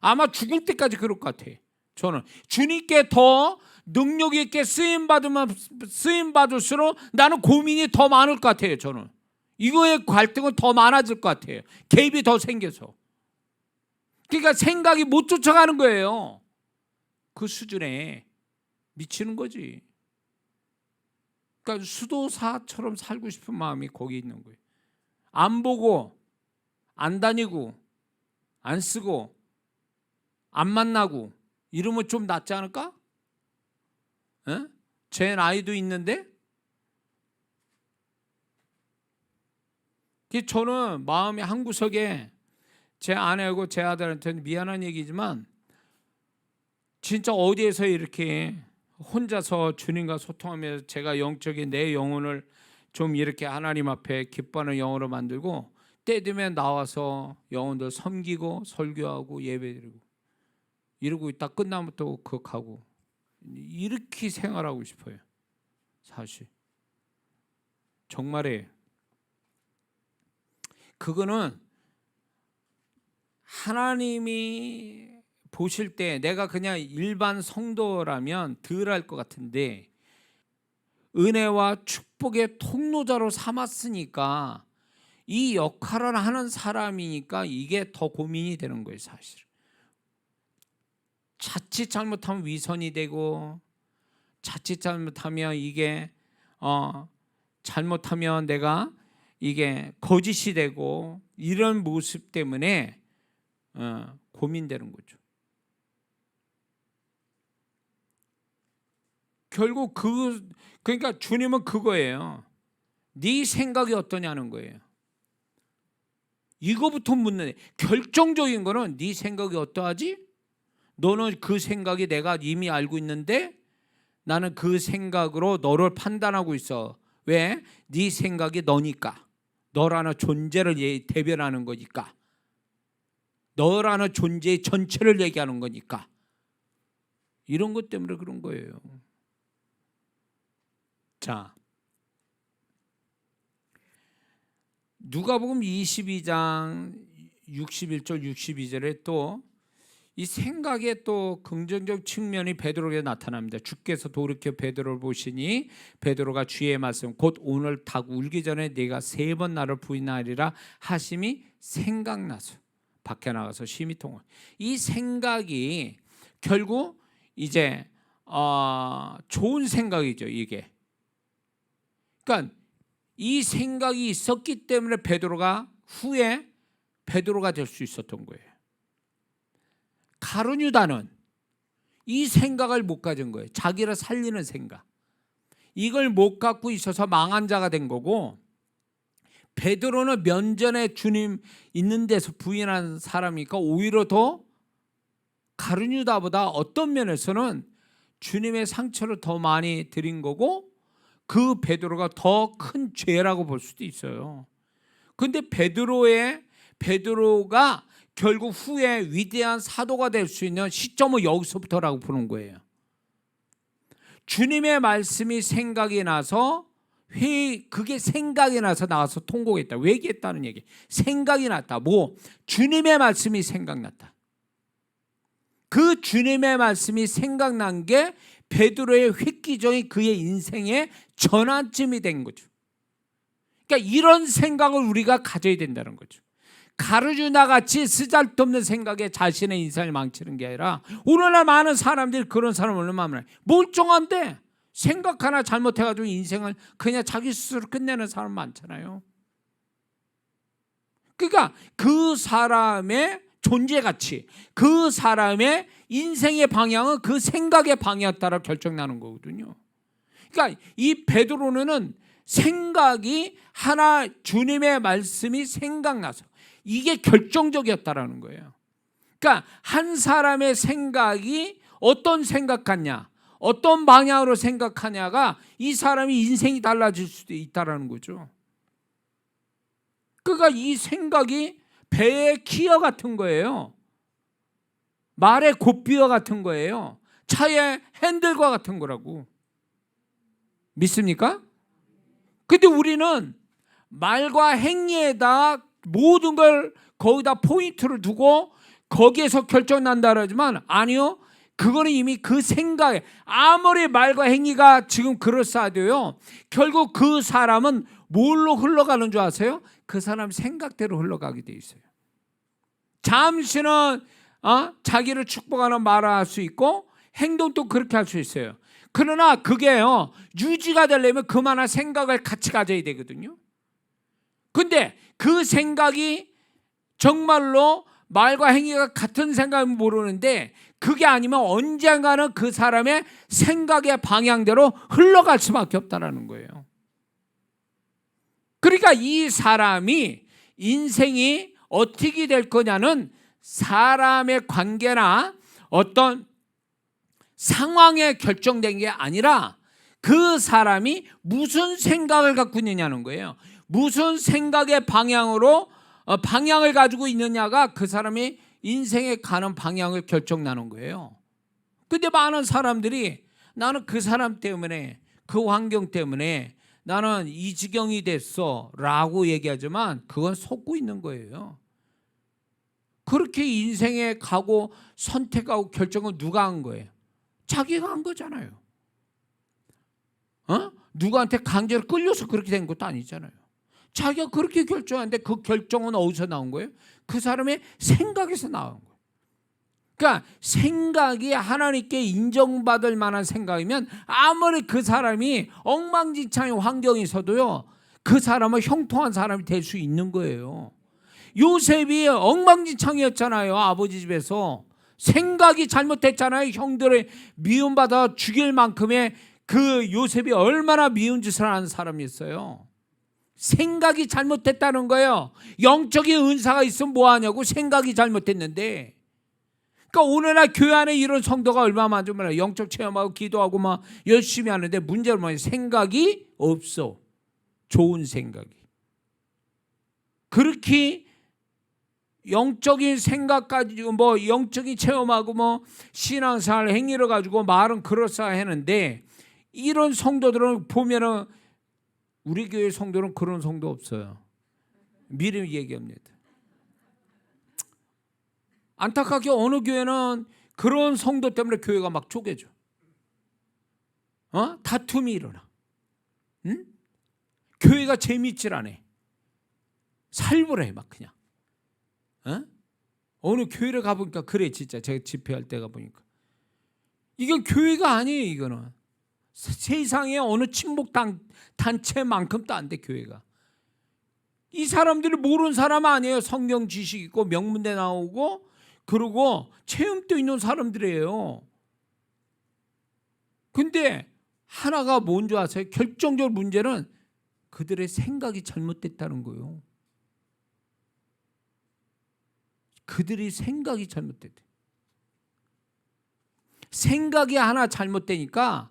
아마 죽을 때까지 그럴 것 같아. 저는 주님께 더 능력 있게 쓰임 받을수록 나는 고민이 더 많을 것 같아요. 저는 이거의 갈등은 더 많아질 것 같아요. 개입이 더 생겨서. 그러니까 생각이 못 쫓아가는 거예요. 그 수준에 미치는 거지. 그러니까 수도사처럼 살고 싶은 마음이 거기 있는 거예요. 안 보고, 안 다니고, 안 쓰고, 안 만나고 이러면 좀 낫지 않을까? 에? 제 나이도 있는데? 저는 마음의 한구석에 제 아내하고 제 아들한테는 미안한 얘기지만 진짜 어디에서 이렇게 혼자서 주님과 소통하면서 제가 영적인 내 영혼을 좀 이렇게 하나님 앞에 기뻐하는 영혼으로 만들고 때 되면 나와서 영혼들 섬기고 설교하고 예배드리고 이러고 있다 끝나면 또 극하고 이렇게 생활하고 싶어요. 사실 정말에 그거는 하나님이 보실 때 내가 그냥 일반 성도라면 덜 할 것 같은데 은혜와 축복의 통로자로 삼았으니까 이 역할을 하는 사람이니까 이게 더 고민이 되는 거예요. 사실 자칫 잘못하면 위선이 되고 자칫 잘못하면 이게 잘못하면 내가 이게 거짓이 되고 이런 모습 때문에 고민되는 거죠. 결국 그러니까 주님은 그거예요. 네 생각이 어떠냐는 거예요. 이거부터 묻는, 결정적인 거는 네 생각이 어떠하지? 너는 그 생각이 내가 이미 알고 있는데 나는 그 생각으로 너를 판단하고 있어. 왜? 네 생각이 너니까. 너라는 존재를 대변하는 거니까. 너라는 존재의 전체를 얘기하는 거니까. 이런 것 때문에 그런 거예요. 자, 누가복음 22장 61절 62절에 또 이 생각의 또 긍정적 측면이 베드로에게 나타납니다. 주께서 돌이켜 베드로를 보시니 베드로가 주의 말씀 곧 오늘 닭 울기 전에 네가 3번 나를 부인하리라 하심이 생각나서 밖에 나가서 심히 통화. 이 생각이 결국 이제 좋은 생각이죠. 이게 그러니까 이 생각이 있었기 때문에 베드로가 후에 베드로가 될 수 있었던 거예요. 가룟 유다는 이 생각을 못 가진 거예요. 자기를 살리는 생각. 이걸 못 갖고 있어서 망한 자가 된 거고, 베드로는 면전에 주님 있는 데서 부인한 사람이니까 오히려 더 가룟 유다보다 어떤 면에서는 주님의 상처를 더 많이 드린 거고, 그 베드로가 더 큰 죄라고 볼 수도 있어요. 그런데 베드로가 결국 후에 위대한 사도가 될 수 있는 시점은 여기서부터라고 보는 거예요. 주님의 말씀이 생각이 나서 그게 생각이 나서 나와서 통곡했다. 회개했다는 얘기. 생각이 났다. 주님의 말씀이 생각났다. 그 주님의 말씀이 생각난 게 베드로의 획기적인 그의 인생의 전환점이 된 거죠. 그러니까 이런 생각을 우리가 가져야 된다는 거죠. 가룟 유다 같이 쓰잘데없는 생각에 자신의 인생을 망치는 게 아니라, 오늘날 많은 사람들이 그런 사람 얼마나 많아요. 멀쩡한데 생각 하나 잘못해가지고 인생을 그냥 자기 스스로 끝내는 사람 많잖아요. 그러니까 그 사람의 존재 가치, 그 사람의 인생의 방향은 그 생각의 방향에 따라 결정나는 거거든요. 그러니까 이 베드로는 생각이 하나, 주님의 말씀이 생각나서 이게 결정적이었다라는 거예요. 그러니까 한 사람의 생각이 어떤 생각 같냐, 어떤 방향으로 생각하냐가 이 사람이 인생이 달라질 수도 있다라는 거죠. 그러니까 이 생각이 배의 기어 같은 거예요. 말의 곱비어 같은 거예요. 차의 핸들과 같은 거라고. 믿습니까? 근데 우리는 말과 행위에다 모든 걸 거기다 포인트를 두고 거기에서 결정난다 그러지만 아니요. 그거는 이미 그 생각에 아무리 말과 행위가 지금 그럴싸하도요. 결국 그 사람은 뭘로 흘러가는 줄 아세요? 그 사람 생각대로 흘러가게 돼 있어요. 잠시는 자기를 축복하는 말을 할 수 있고 행동도 그렇게 할 수 있어요. 그러나 그게요 유지가 되려면 그만한 생각을 같이 가져야 되거든요. 근데 그 생각이 정말로 말과 행위가 같은 생각은 모르는데 그게 아니면 언젠가는 그 사람의 생각의 방향대로 흘러갈 수밖에 없다는 거예요. 그러니까 이 사람이 인생이 어떻게 될 거냐는 사람의 관계나 어떤 상황에 결정된 게 아니라 그 사람이 무슨 생각을 갖고 있느냐는 거예요. 무슨 생각의 방향을 가지고 있느냐가 그 사람이 인생에 가는 방향을 결정나는 거예요. 근데 많은 사람들이 나는 그 사람 때문에, 그 환경 때문에 나는 이 지경이 됐어 라고 얘기하지만 그건 속고 있는 거예요. 그렇게 인생에 가고 선택하고 결정은 누가 한 거예요? 자기가 한 거잖아요. 누구한테 강제로 끌려서 그렇게 된 것도 아니잖아요. 자기가 그렇게 결정하는데 그 결정은 어디서 나온 거예요? 그 사람의 생각에서 나온 거예요. 그러니까 생각이 하나님께 인정받을 만한 생각이면 아무리 그 사람이 엉망진창의 환경에 있어도요 그 사람은 형통한 사람이 될 수 있는 거예요. 요셉이 엉망진창이었잖아요. 아버지 집에서 생각이 잘못됐잖아요. 형들의 미움받아 죽일 만큼의 그 요셉이 얼마나 미운 짓을 하는 사람이었어요. 생각이 잘못됐다는 거예요. 영적인 은사가 있으면 뭐하냐고. 생각이 잘못됐는데. 그러니까 오늘날 교회 안에 이런 성도가 얼마나 많은지 몰라요. 영적 체험하고 기도하고 막 열심히 하는데 문제는 뭐냐면 생각이 없어. 좋은 생각이. 그렇게 영적인 생각 가지고 영적인 체험하고 신앙생활 행위를 가지고 말은 그럴싸하는데 이런 성도들은 보면은 우리 교회 성도는 그런 성도 없어요. 미리 얘기합니다. 안타깝게 어느 교회는 그런 성도 때문에 교회가 막 쪼개져. 다툼이 일어나. 응? 교회가 재밌질 않아. 살벌해 막 그냥. 어느 교회를 가보니까 그래 진짜 제가 집회할 때 가보니까 이건 교회가 아니에요. 이거는 세상에 어느 친목 단체만큼도 안 돼. 교회가 이 사람들이 모르는 사람 아니에요. 성경 지식 있고 명문대 나오고 그리고 체험도 있는 사람들이에요. 근데 하나가 뭔지 아세요? 결정적 문제는 그들의 생각이 잘못됐다는 거예요. 그들이 생각이 잘못됐대. 생각이 하나 잘못되니까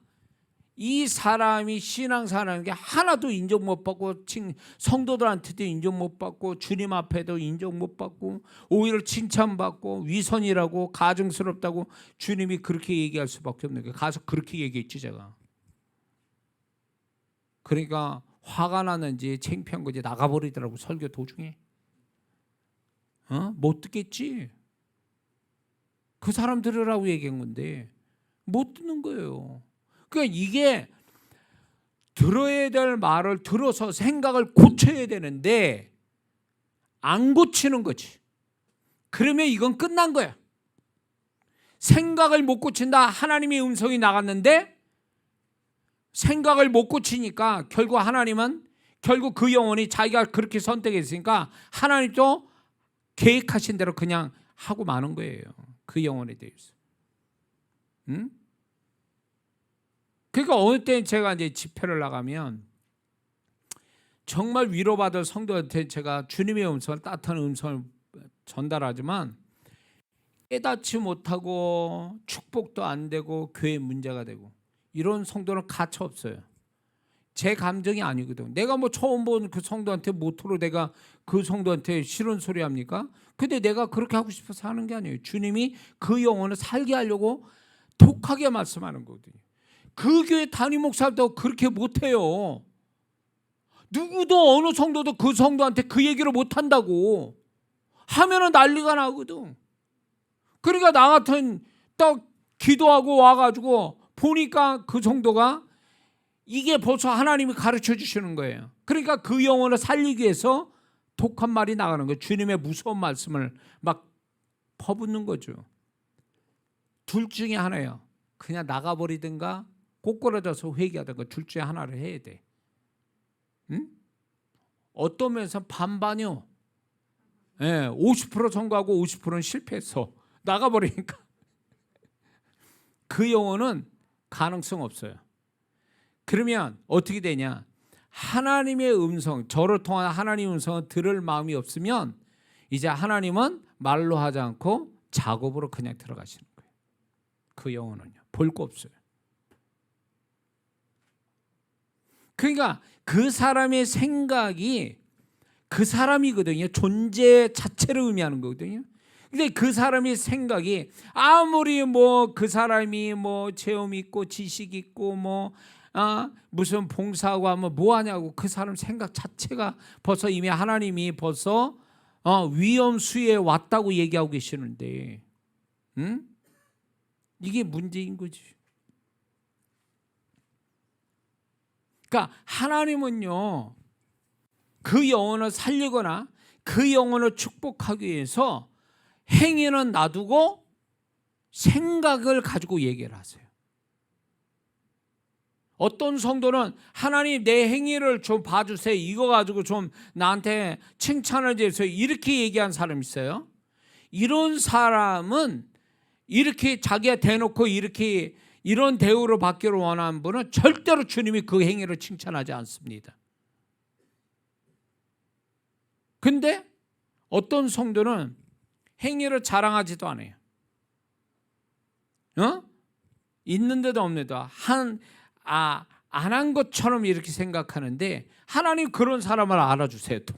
이 사람이 신앙생활하는 게 하나도 인정 못 받고 성도들한테도 인정 못 받고 주님 앞에도 인정 못 받고 오히려 칭찬받고 위선이라고 가증스럽다고 주님이 그렇게 얘기할 수밖에 없는 거예요. 가서 그렇게 얘기했지 제가. 그러니까 화가 나는지 창피한 건지 나가버리더라고 설교 도중에. 못 듣겠지. 그 사람 들으라고 얘기한 건데 못 듣는 거예요. 그러니까 이게 들어야 될 말을 들어서 생각을 고쳐야 되는데 안 고치는 거지. 그러면 이건 끝난 거야. 생각을 못 고친다. 하나님의 음성이 나갔는데 생각을 못 고치니까 결국 하나님은 결국 그 영혼이 자기가 그렇게 선택했으니까 하나님도 계획하신 대로 그냥 하고 마는 거예요. 그 영혼에 대해서. 그러니까 어느 때 제가 이제 집회를 나가면 정말 위로받을 성도한테 제가 주님의 음성을, 따뜻한 음성을 전달하지만 깨닫지 못하고 축복도 안 되고 교회 문제가 되고 이런 성도는 가차 없어요. 제 감정이 아니거든. 내가 뭐 처음 본 그 성도한테 모토로 내가 그 성도한테 싫은 소리 합니까? 근데 내가 그렇게 하고 싶어서 하는 게 아니에요. 주님이 그 영혼을 살게 하려고 독하게 말씀하는 거거든요. 그 교회 담임 목사도 그렇게 못해요. 누구도 어느 성도도 그 성도한테 그 얘기를 못한다고 하면은 난리가 나거든. 그러니까 나 같은 딱 기도하고 와가지고 보니까 그 성도가 이게 벌써 하나님이 가르쳐 주시는 거예요. 그러니까 그 영혼을 살리기 위해서 독한 말이 나가는 거예요. 주님의 무서운 말씀을 막 퍼붓는 거죠. 둘 중에 하나예요. 그냥 나가버리든가 꼬꾸라져서 회개하든가 둘 중에 하나를 해야 돼. 응? 어떤 면에서 반반이요. 50% 성공하고 50%는 실패했어. 나가버리니까 그 영혼은 가능성 없어요. 그러면 어떻게 되냐? 하나님의 음성, 저를 통한 하나님의 음성을 들을 마음이 없으면 이제 하나님은 말로 하지 않고 작업으로 그냥 들어가시는 거예요. 그 영혼은요. 볼 거 없어요. 그러니까 그 사람의 생각이 그 사람이거든요. 존재 자체를 의미하는 거거든요. 근데 그 사람의 생각이 아무리 뭐 그 사람이 뭐 체험 있고 지식 있고 뭐 무슨 봉사하고 하면 뭐 하냐고 그 사람 생각 자체가 벌써 이미 하나님이 벌써 위험수에 왔다고 얘기하고 계시는데, 응? 이게 문제인 거지. 그러니까 하나님은요, 그 영혼을 살리거나 그 영혼을 축복하기 위해서 행위는 놔두고 생각을 가지고 얘기를 하세요. 어떤 성도는 하나님 내 행위를 좀 봐주세요. 이거 가지고 좀 나한테 칭찬을 해주세요. 이렇게 얘기한 사람이 있어요. 이런 사람은 이렇게 자기가 대놓고 이렇게 이런 대우를 받기를 원하는 분은 절대로 주님이 그 행위를 칭찬하지 않습니다. 근데 어떤 성도는 행위를 자랑하지도 않아요. 있는데도 없는데도 안 한 것처럼 이렇게 생각하는데 하나님 그런 사람을 알아주세요. 또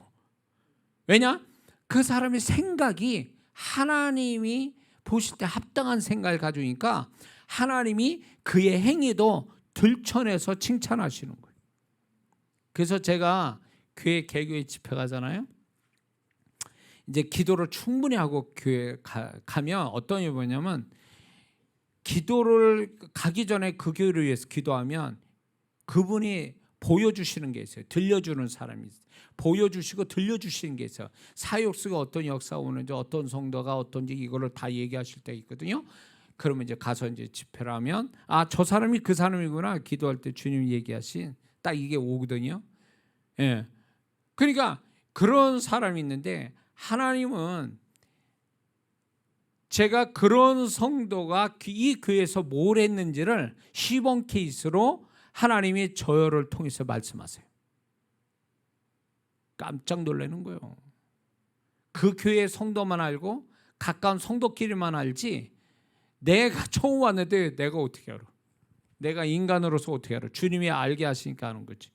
왜냐? 그 사람의 생각이 하나님이 보실 때 합당한 생각을 가지니까 하나님이 그의 행위도 들춰내서 칭찬하시는 거예요. 그래서 제가 교회 개교회 집회 가잖아요. 이제 기도를 충분히 하고 교회 가면 어떤 일이 뭐냐면 기도를 가기 전에 그 교회를 위해서 기도하면 그분이 보여주시는 게 있어요. 들려주는 사람이 있어요. 보여주시고 들려주시는 게 있어요. 사역수가 어떤 역사가 오는지 어떤 성도가 어떤지 이거를 다 얘기하실 때 있거든요. 그러면 이제 가서 이제 집회를 하면 저 사람이 그 사람이구나. 기도할 때 주님이 얘기하신 딱 이게 오거든요. 예. 그러니까 그런 사람이 있는데 하나님은 제가 그런 성도가 이 교회에서 뭘 했는지를 시범 케이스로 하나님이 저를 통해서 말씀하세요. 깜짝 놀라는 거예요. 그 교회 성도만 알고 가까운 성도끼리만 알지 내가 처음 왔는데 내가 어떻게 알아? 내가 인간으로서 어떻게 알아? 주님이 알게 하시니까 하는 거지.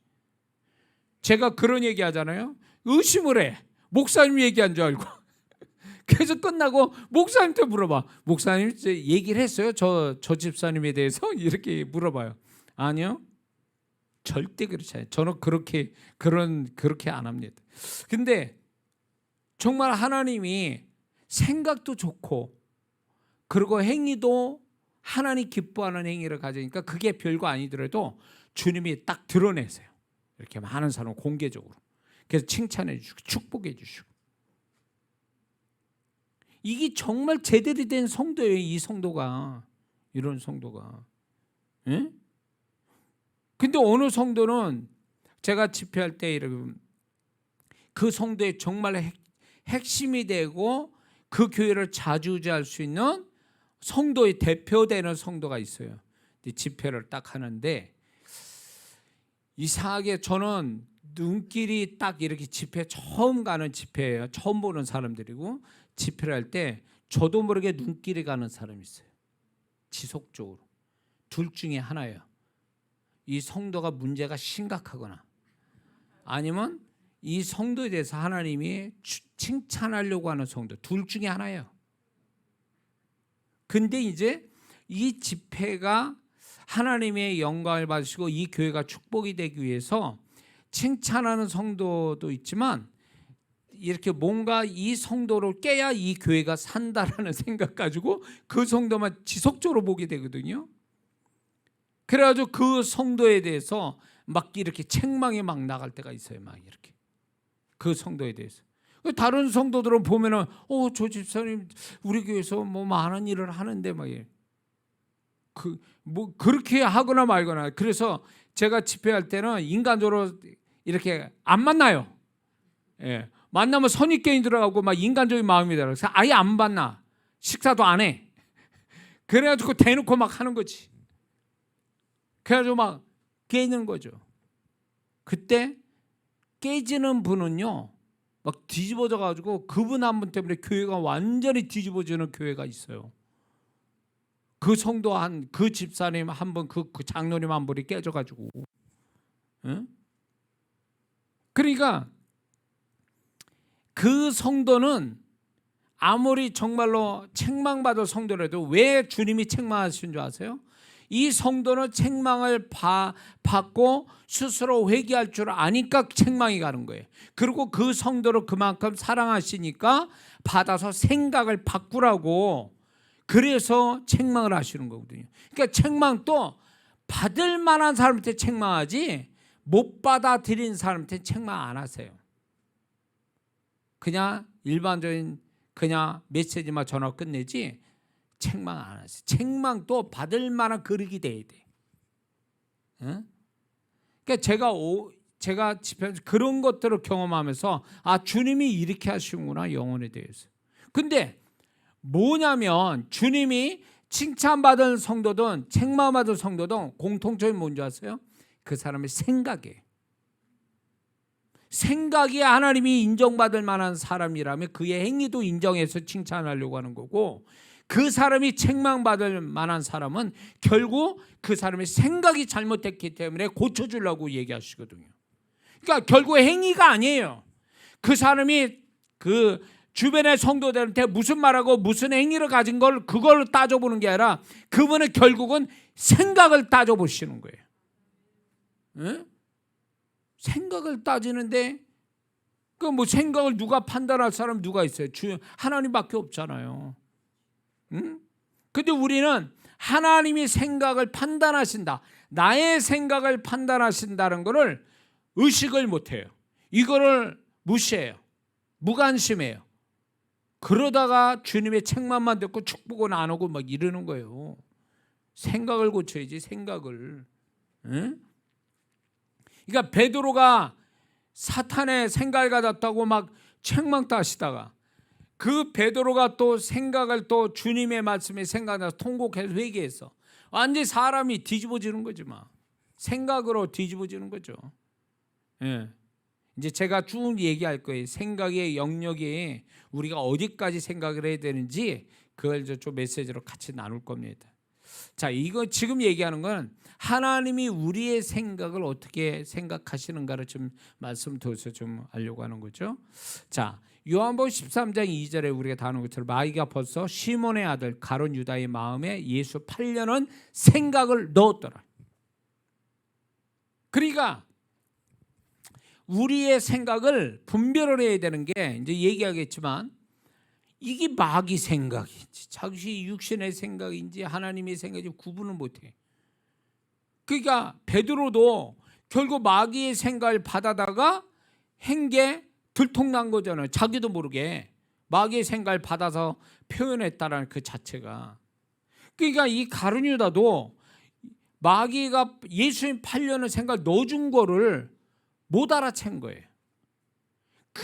제가 그런 얘기 하잖아요. 의심을 해. 목사님 얘기한 줄 알고. 그래서 끝나고 목사님한테 물어봐. 목사님 얘기를 했어요? 저 집사님에 대해서? 이렇게 물어봐요. 아니요. 절대 그렇지 않아요. 저는 그렇게 안 합니다. 근데 정말 하나님이 생각도 좋고 그리고 행위도 하나님 기뻐하는 행위를 가지니까 그게 별거 아니더라도 주님이 딱 드러내세요. 이렇게 많은 사람 공개적으로. 그래서 칭찬해 주시고 축복해 주시고. 이게 정말 제대로 된 성도예요. 이 성도가. 이런 성도가. 예? 근데 어느 성도는 제가 집회할 때 여러분 그 성도의 정말 핵심이 되고 그 교회를 좌지우지할 수 있는 성도의 대표되는 성도가 있어요. 집회를 딱 하는데 이상하게 저는 눈길이 딱 이렇게 집회 처음 가는 집회예요. 처음 보는 사람들이고 집회를 할 때 저도 모르게 눈길이 가는 사람이 있어요. 지속적으로. 둘 중에 하나예요. 이 성도가 문제가 심각하거나 아니면 이 성도에 대해서 하나님이 칭찬하려고 하는 성도. 둘 중에 하나예요. 근데 이제 이 집회가 하나님의 영광을 받으시고 이 교회가 축복이 되기 위해서 칭찬하는 성도도 있지만 이렇게 뭔가 이 성도를 깨야 이 교회가 산다라는 생각 가지고 그 성도만 지속적으로 보게 되거든요. 그래가지고 그 성도에 대해서 막 이렇게 책망이 막 나갈 때가 있어요. 막 이렇게 그 성도에 대해서. 다른 성도들은 보면은 저 집사님 우리 교회에서 뭐 많은 일을 하는데 막 뭐 그렇게 하거나 말거나. 그래서 제가 집회할 때는 인간적으로 이렇게 안 만나요. 예. 만나면 선입견이 들어가고 막 인간적인 마음이 들어요. 그래서 아예 안 만나. 식사도 안 해. 그래가지고 대놓고 막 하는 거지. 그래가지고 막 깨지는 거죠. 그때 깨지는 분은요 막 뒤집어져 가지고 그분 한 분 때문에 교회가 완전히 뒤집어지는 교회가 있어요. 그 성도 그 집사님 한 분, 그 장로님 한 분이 깨져 가지고. 응? 그러니까 그 성도는 아무리 정말로 책망받을 성도라도 왜 주님이 책망하신 줄 아세요? 이 성도는 책망을 받고 스스로 회개할 줄 아니까 책망이 가는 거예요. 그리고 그 성도를 그만큼 사랑하시니까 받아서 생각을 바꾸라고 그래서 책망을 하시는 거거든요. 그러니까 책망도 받을 만한 사람한테 책망하지 못 받아들인 사람한테 책망 안 하세요. 그냥 일반적인 그냥 메시지만 전화 끝내지 책망 안 하세요. 책망도 받을 만한 그릇이 돼야 돼. 응? 그러니까 제가 집회에서 그런 것들을 경험하면서 주님이 이렇게 하시는구나 영혼에 대해서. 근데 뭐냐면 주님이 칭찬받은 성도든 책망받은 성도든 공통점이 뭔지 아세요? 그 사람의 생각이에요. 생각이 하나님이 인정받을 만한 사람이라면 그의 행위도 인정해서 칭찬하려고 하는 거고, 그 사람이 책망받을 만한 사람은 결국 그 사람의 생각이 잘못됐기 때문에 고쳐주려고 얘기하시거든요. 그러니까 결국 행위가 아니에요. 그 사람이 그 주변의 성도들한테 무슨 말하고 무슨 행위를 가진 걸 그걸 따져보는 게 아니라 그분은 결국은 생각을 따져보시는 거예요. 응? 생각을 따지는데 그 뭐 생각을 누가 판단할 사람 누가 있어요? 하나님밖에 없잖아요. 응? 근데 우리는 하나님이 생각을 판단하신다. 나의 생각을 판단하신다는 것을 의식을 못해요. 이거를 무시해요. 무관심해요. 그러다가 주님의 책망만 듣고 축복은 안 오고 막 이러는 거예요. 생각을 고쳐야지 생각을. 응? 그러니까 베드로가 사탄의 생각을 가졌다고 막 책망도 하시다가 그 베드로가 또 생각을 또 주님의 말씀에 생각나서 통곡해서 회개해서 완전히 사람이 뒤집어지는 거지 막. 생각으로 뒤집어지는 거죠. 예. 이제 제가 쭉 얘기할 거예요. 생각의 영역에 우리가 어디까지 생각을 해야 되는지 그걸 좀 메시지로 같이 나눌 겁니다. 자, 이거 지금 얘기하는 건 하나님이 우리의 생각을 어떻게 생각하시는가를 좀 말씀드려서 좀 알려고 하는 거죠. 자, 요한복음 13장 2절에 우리가 다루는 것처럼 마귀가 벌써 시몬의 아들 가룟 유다의 마음에 예수 팔려는 생각을 넣었더라. 그러니까 우리의 생각을 분별을 해야 되는 게 이제 얘기하겠지만 이게 마귀 생각인지 자기 육신의 생각인지 하나님의 생각인지 구분을 못해. 그러니까 베드로도 결국 마귀의 생각을 받아다가 한 게 들통난 거잖아요. 자기도 모르게 마귀의 생각을 받아서 표현했다라는 그 자체가. 그러니까 이 가룟 유다도 마귀가 예수님 팔려는 생각을 넣어준 거를 못 알아챈 거예요.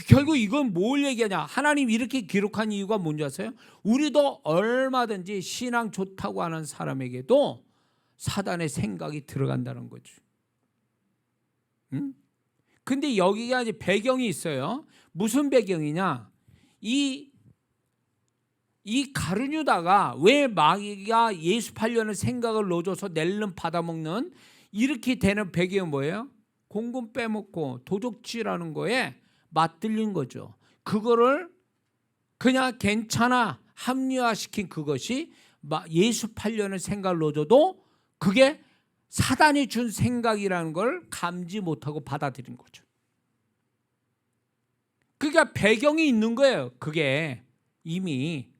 결국 이건 뭘 얘기하냐? 하나님 이렇게 기록한 이유가 뭔지 아세요? 우리도 얼마든지 신앙 좋다고 하는 사람에게도 사단의 생각이 들어간다는 거죠. 근데 여기가 이제 배경이 있어요. 무슨 배경이냐? 이 가룟유다가 왜 마귀가 예수 팔려는 생각을 넣어줘서 낼름 받아먹는 이렇게 되는 배경이 뭐예요? 공금 빼먹고 도적질하는 거에 맞들린 거죠. 그거를 그냥 괜찮아 합리화시킨 그것이 예수 팔려는 생각을 넣어줘도 그게 사단이 준 생각이라는 걸 감지 못하고 받아들인 거죠. 그러니까 배경이 있는 거예요. 그게 이미.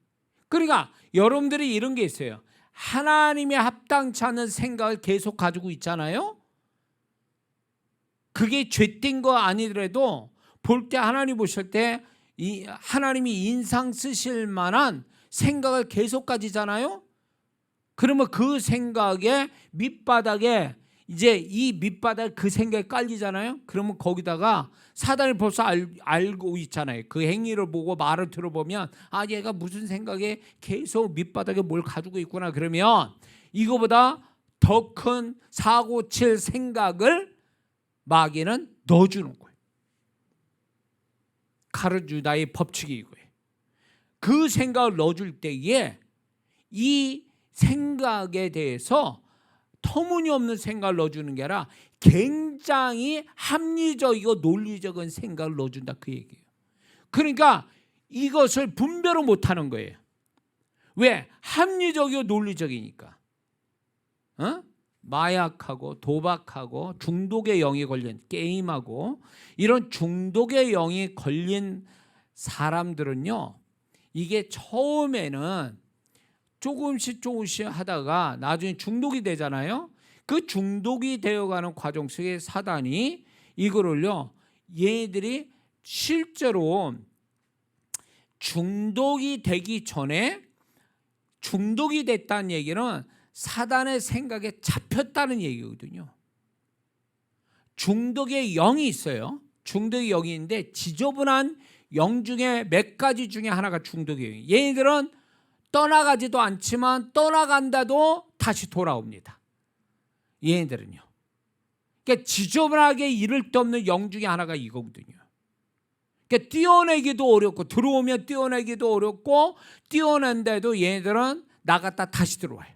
그러니까 여러분들이 이런 게 있어요. 하나님의 합당치 않은 생각을 계속 가지고 있잖아요. 그게 죄된 거 아니더라도 볼 때 하나님 보실 때 하나님이 인상 쓰실 만한 생각을 계속 가지잖아요. 그러면 그 생각의 밑바닥에 이제 이 밑바닥에 그 생각이 깔리잖아요. 그러면 거기다가 사단이 벌써 알고 있잖아요. 그 행위를 보고 말을 들어보면 얘가 무슨 생각에 계속 밑바닥에 뭘 가지고 있구나. 그러면 이거보다 더 큰 사고 칠 생각을 마귀는 넣어주는 거예요. 가룟유다의 법칙이 이거예요. 그 생각을 넣어줄 때에 이 생각에 대해서 터무니없는 생각을 넣어주는 게 아니라 굉장히 합리적이고 논리적인 생각을 넣어준다 그 얘기예요. 그러니까 이것을 분별을 못하는 거예요. 왜? 합리적이고 논리적이니까. 마약하고 도박하고 중독의 영이 걸린 게임하고 이런 중독의 영이 걸린 사람들은요, 이게 처음에는 조금씩 하다가 나중에 중독이 되잖아요. 그 중독이 되어가는 과정 속에 사단이 이거를요, 얘들이 실제로 중독이 되기 전에 중독이 됐다는 얘기는 사단의 생각에 잡혔다는 얘기거든요. 중독의 영이 있어요. 중독의 영이 있는데 지저분한 영 중에 몇 가지 중에 하나가 중독의 영이에요. 얘들은 떠나가지도 않지만 떠나간다도 다시 돌아옵니다. 얘네들은요. 그러니까 지저분하게 이를 데 없는 영 중에 하나가 이거거든요. 그러니까 떼어내기도 어렵고 들어오면 떼어내기도 어렵고 떼어낸데도 얘네들은 나갔다 다시 들어와요.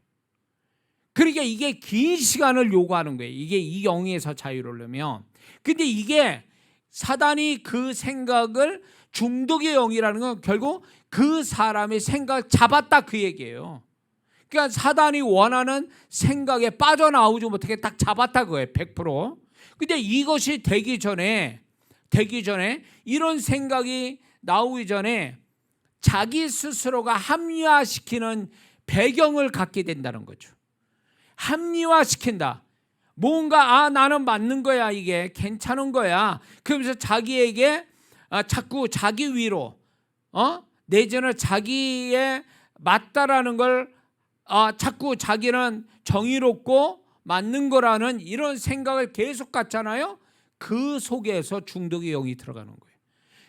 그러니까 이게 긴 시간을 요구하는 거예요. 이게 이 영에서 자유로우려면. 근데 이게 사단이 그 생각을 중독의 영이라는 건 결국 그 사람의 생각을 잡았다 그 얘기예요. 그러니까 사단이 원하는 생각에 빠져나오지 못하게 딱 잡았다 그거예요. 100%. 근데 이것이 되기 전에 이런 생각이 나오기 전에 자기 스스로가 합리화시키는 배경을 갖게 된다는 거죠. 합리화시킨다. 뭔가 나는 맞는 거야, 이게 괜찮은 거야. 그러면서 자기에게 자꾸 자기 위로 내지는 자기의 맞다라는 걸 자꾸 자기는 정의롭고 맞는 거라는 이런 생각을 계속 갖잖아요. 그 속에서 중독의 영이 들어가는 거예요.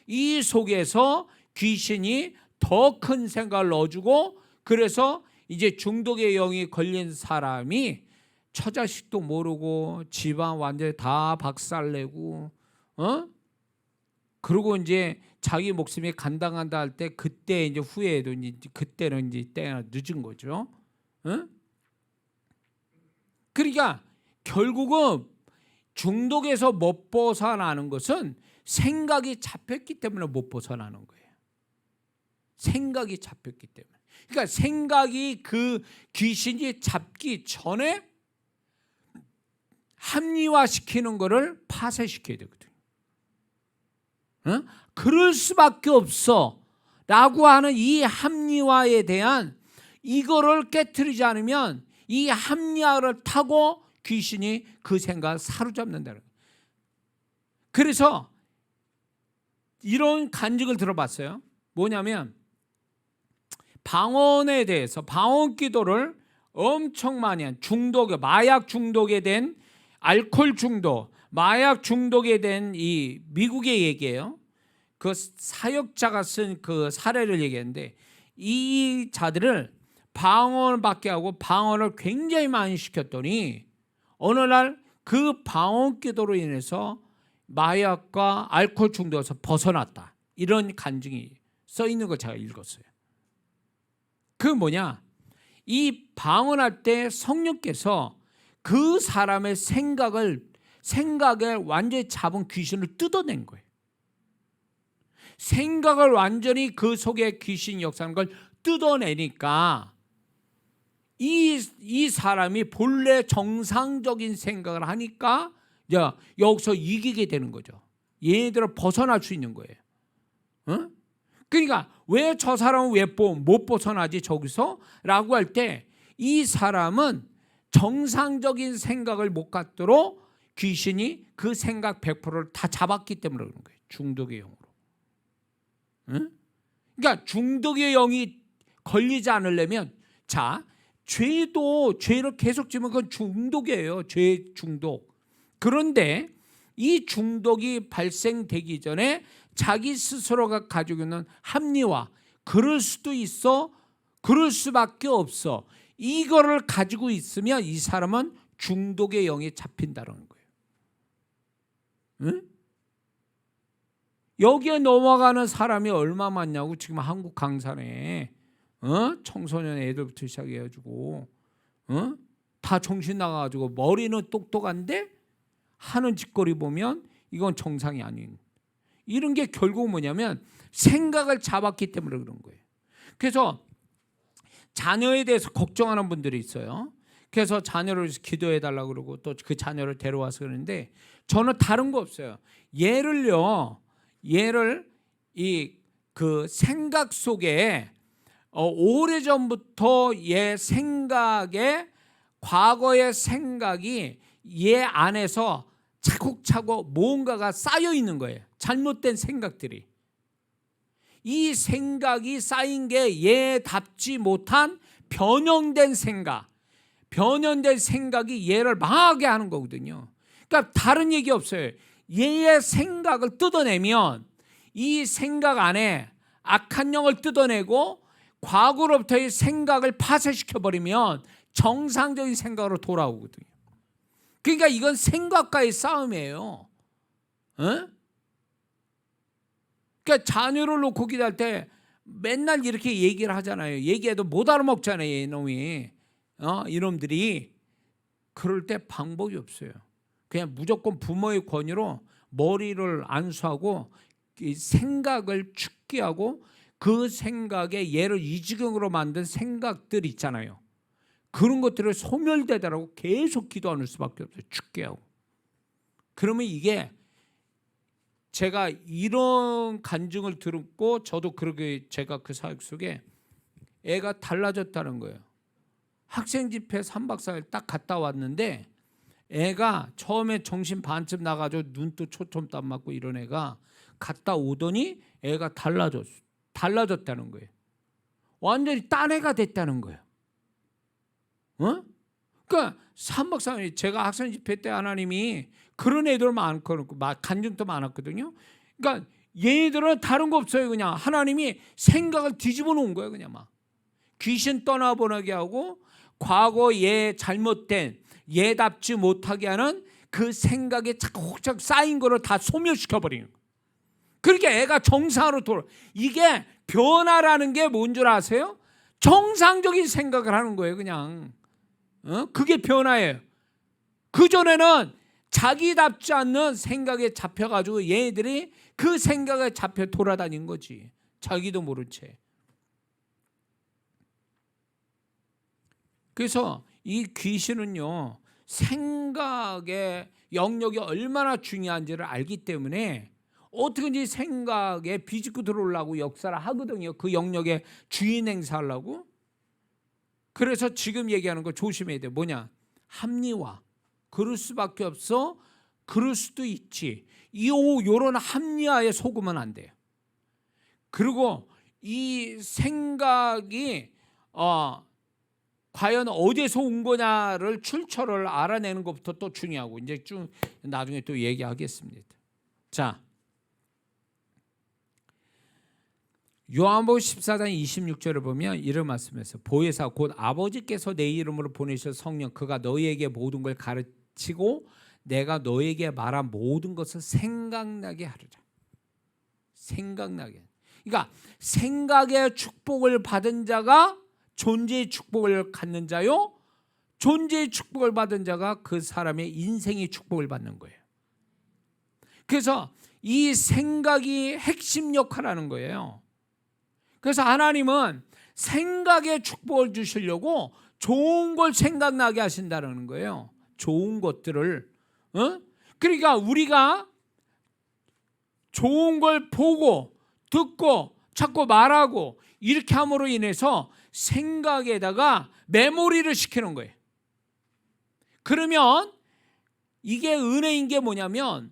이 속에서 귀신이 더 큰 생각을 넣어주고, 그래서 이제 중독의 영이 걸린 사람이 처자식도 모르고 집안 완전히 다 박살내고 그리고 이제 자기 목숨이 간당한다 할 때 그때 이제 후회해도 이제 그때는 이제 때가 늦은 거죠. 그러니까 결국은 중독에서 못 벗어나는 것은 생각이 잡혔기 때문에 못 벗어나는 거예요. 생각이 잡혔기 때문에. 그러니까 생각이 그 귀신이 잡기 전에 합리화시키는 것을 파쇄시켜야 되거든요. 그럴 수밖에 없어 라고 하는 이 합리화에 대한 이거를 깨트리지 않으면 이 합리화를 타고 귀신이 그 생각을 사로잡는다는 거예요. 그래서 이런 간증을 들어봤어요. 뭐냐면 방언에 대해서 방언 기도를 엄청 많이 한 중독, 마약 중독에 된 알코올 중독, 마약 중독에 된 이 미국의 얘기예요. 그 사역자가 쓴 그 사례를 얘기했는데 이 자들을 방언받게 하고 방언을 굉장히 많이 시켰더니 어느 날 그 방언 기도로 인해서 마약과 알코올 중독에서 벗어났다. 이런 간증이 써 있는 걸 제가 읽었어요. 그 뭐냐? 이 방언할 때 성령께서 그 사람의 생각을 완전히 잡은 귀신을 뜯어낸 거예요. 생각을 완전히 그 속에 귀신 역사하는 걸 뜯어내니까 이 사람이 본래 정상적인 생각을 하니까 여기서 이기게 되는 거죠. 얘네들을 벗어날 수 있는 거예요. 어? 그러니까 왜 저 사람은 왜 못 벗어나지 저기서? 라고 할 때 이 사람은 정상적인 생각을 못 갖도록 귀신이 그 생각 100%를 다 잡았기 때문에 그런 거예요. 중독의 영으로. 응? 그러니까 중독의 영이 걸리지 않으려면 죄를 계속 지면 그건 중독이에요. 죄 중독. 그런데 이 중독이 발생되기 전에 자기 스스로가 가지고 있는 합리화, 그럴 수도 있어, 그럴 수밖에 없어, 이거를 가지고 있으면 이 사람은 중독의 영에 잡힌다는 거예요. 응? 여기에 넘어가는 사람이 얼마 많냐고. 지금 한국 강산에 청소년 애들부터 시작해가지고 다 정신 나가가지고 머리는 똑똑한데 하는 짓거리 보면 이건 정상이 아닌, 이런 게 결국 뭐냐면 생각을 잡았기 때문에 그런 거예요. 그래서 자녀에 대해서 걱정하는 분들이 있어요. 그래서 자녀를 기도해달라고 그러고 또 그 자녀를 데려와서 그러는데 저는 다른 거 없어요. 얘를 그 생각 속에 오래전부터 얘 생각에, 과거의 생각이 얘 안에서 차곡차곡 뭔가가 쌓여 있는 거예요. 잘못된 생각들이. 이 생각이 쌓인 게 얘답지 못한 변형된 생각이 얘를 망하게 하는 거거든요. 그러니까 다른 얘기 없어요. 얘의 생각을 뜯어내면 이 생각 안에 악한 영을 뜯어내고 과거로부터의 생각을 파쇄시켜버리면 정상적인 생각으로 돌아오거든요. 그러니까 이건 생각과의 싸움이에요. 그러니까 자녀를 놓고 기도할 때 맨날 이렇게 얘기를 하잖아요. 얘기해도 못 알아먹잖아요, 이놈이. 이놈들이. 그럴 때 방법이 없어요. 그냥 무조건 부모의 권유로 머리를 안수하고 생각을 죽게 하고 그 생각에 얘를 이 지경으로 만든 생각들 있잖아요. 그런 것들을 소멸되더라고 계속 기도하는 수밖에 없어요. 죽게 하고. 그러면 이게 제가 이런 간증을 듣고 저도 그렇게 제가 그 사역 속에 애가 달라졌다는 거예요. 학생 집회 3박 4일 딱 갔다 왔는데 애가 처음에 정신 반쯤 나가지고 눈도 초점도 안 맞고 이런 애가 갔다 오더니 애가 달라졌다는 거예요. 완전히 딴 애가 됐다는 거예요. 그러니까 3박 4일 제가 학생 집회 때 하나님이 그런 애들 많고 간증도 많았거든요. 그러니까 얘들은 다른 거 없어요. 그냥 하나님이 생각을 뒤집어 놓은 거예요. 그냥 막 귀신 떠나보내게 하고 과거 얘 잘못된 얘답지 못하게 하는 그 생각에 차곡차곡 쌓인 거를 다 소멸시켜버리는 거예요. 그러니까 애가 정상으로 돌아. 이게 변화라는 게 뭔 줄 아세요? 정상적인 생각을 하는 거예요. 그냥 그게 변화예요. 그전에는 자기답지 않는 생각에 잡혀가지고 얘들이 그 생각에 잡혀 돌아다닌 거지. 자기도 모른 채. 그래서 이 귀신은요, 생각의 영역이 얼마나 중요한지를 알기 때문에 어떻게든지 생각에 비집고 들어오려고 역사를 하거든요. 그 영역에 주인 행사하려고. 그래서 지금 얘기하는 거 조심해야 돼. 뭐냐? 합리화. 그럴 수밖에 없어. 그럴 수도 있지. 이런 합리화에 속으면 안 돼요. 그리고 이 생각이 과연 어디에서 온 거냐를 출처를 알아내는 것부터 또 중요하고, 이제 쭉 나중에 또 얘기하겠습니다. 자, 요한복음 14장 26절을 보면 이런 말씀에서 보혜사 곧 아버지께서 내 이름으로 보내실 성령 그가 너희에게 모든 걸 가르치고 내가 너희에게 말한 모든 것을 생각나게 하리라. 생각나게. 그러니까 생각의 축복을 받은 자가 존재의 축복을 갖는 자요, 존재의 축복을 받은 자가 그 사람의 인생의 축복을 받는 거예요. 그래서 이 생각이 핵심 역할을 하는 거예요. 그래서 하나님은 생각의 축복을 주시려고 좋은 걸 생각나게 하신다는 거예요. 좋은 것들을. 그러니까 우리가 좋은 걸 보고 듣고 자꾸 말하고 이렇게 함으로 인해서 생각에다가 메모리를 시키는 거예요. 그러면 이게 은혜인 게 뭐냐면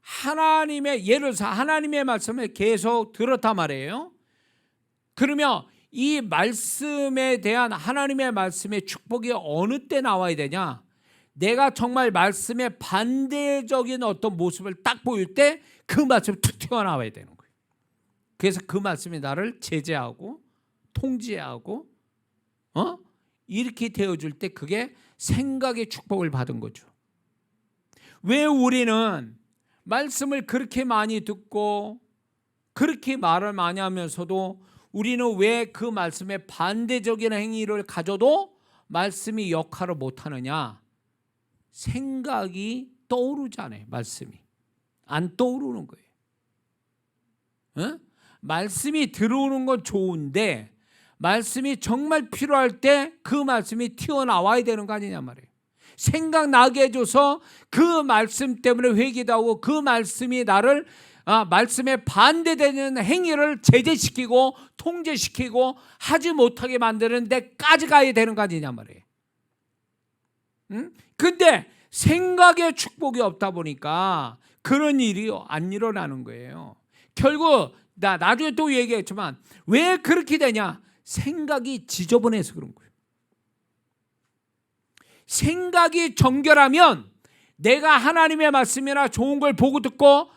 하나님의, 예를 들어서 하나님의 말씀을 계속 들었단 말이에요. 그러면 이 말씀에 대한 하나님의 말씀의 축복이 어느 때 나와야 되냐? 내가 정말 말씀의 반대적인 어떤 모습을 딱 보일 때 그 말씀이 툭 튀어나와야 되는 거예요. 그래서 그 말씀이 나를 제재하고 통제하고 이렇게 되어줄 때 그게 생각의 축복을 받은 거죠. 왜 우리는 말씀을 그렇게 많이 듣고 그렇게 말을 많이 하면서도 우리는 왜 그 말씀에 반대적인 행위를 가져도 말씀이 역할을 못하느냐? 생각이 떠오르잖아요. 말씀이 안 떠오르는 거예요. 말씀이 들어오는 건 좋은데 말씀이 정말 필요할 때 그 말씀이 튀어나와야 되는 거 아니냐 말이에요. 생각나게 해줘서 그 말씀 때문에 회개도 하고 그 말씀이 나를 말씀에 반대되는 행위를 제재시키고 통제시키고 하지 못하게 만드는 데까지 가야 되는 거 아니냐 말이에요. 근데 생각의 축복이 없다 보니까 그런 일이 안 일어나는 거예요. 결국 나중에 또 얘기했지만 왜 그렇게 되냐? 생각이 지저분해서 그런 거예요. 생각이 정결하면 내가 하나님의 말씀이나 좋은 걸 보고 듣고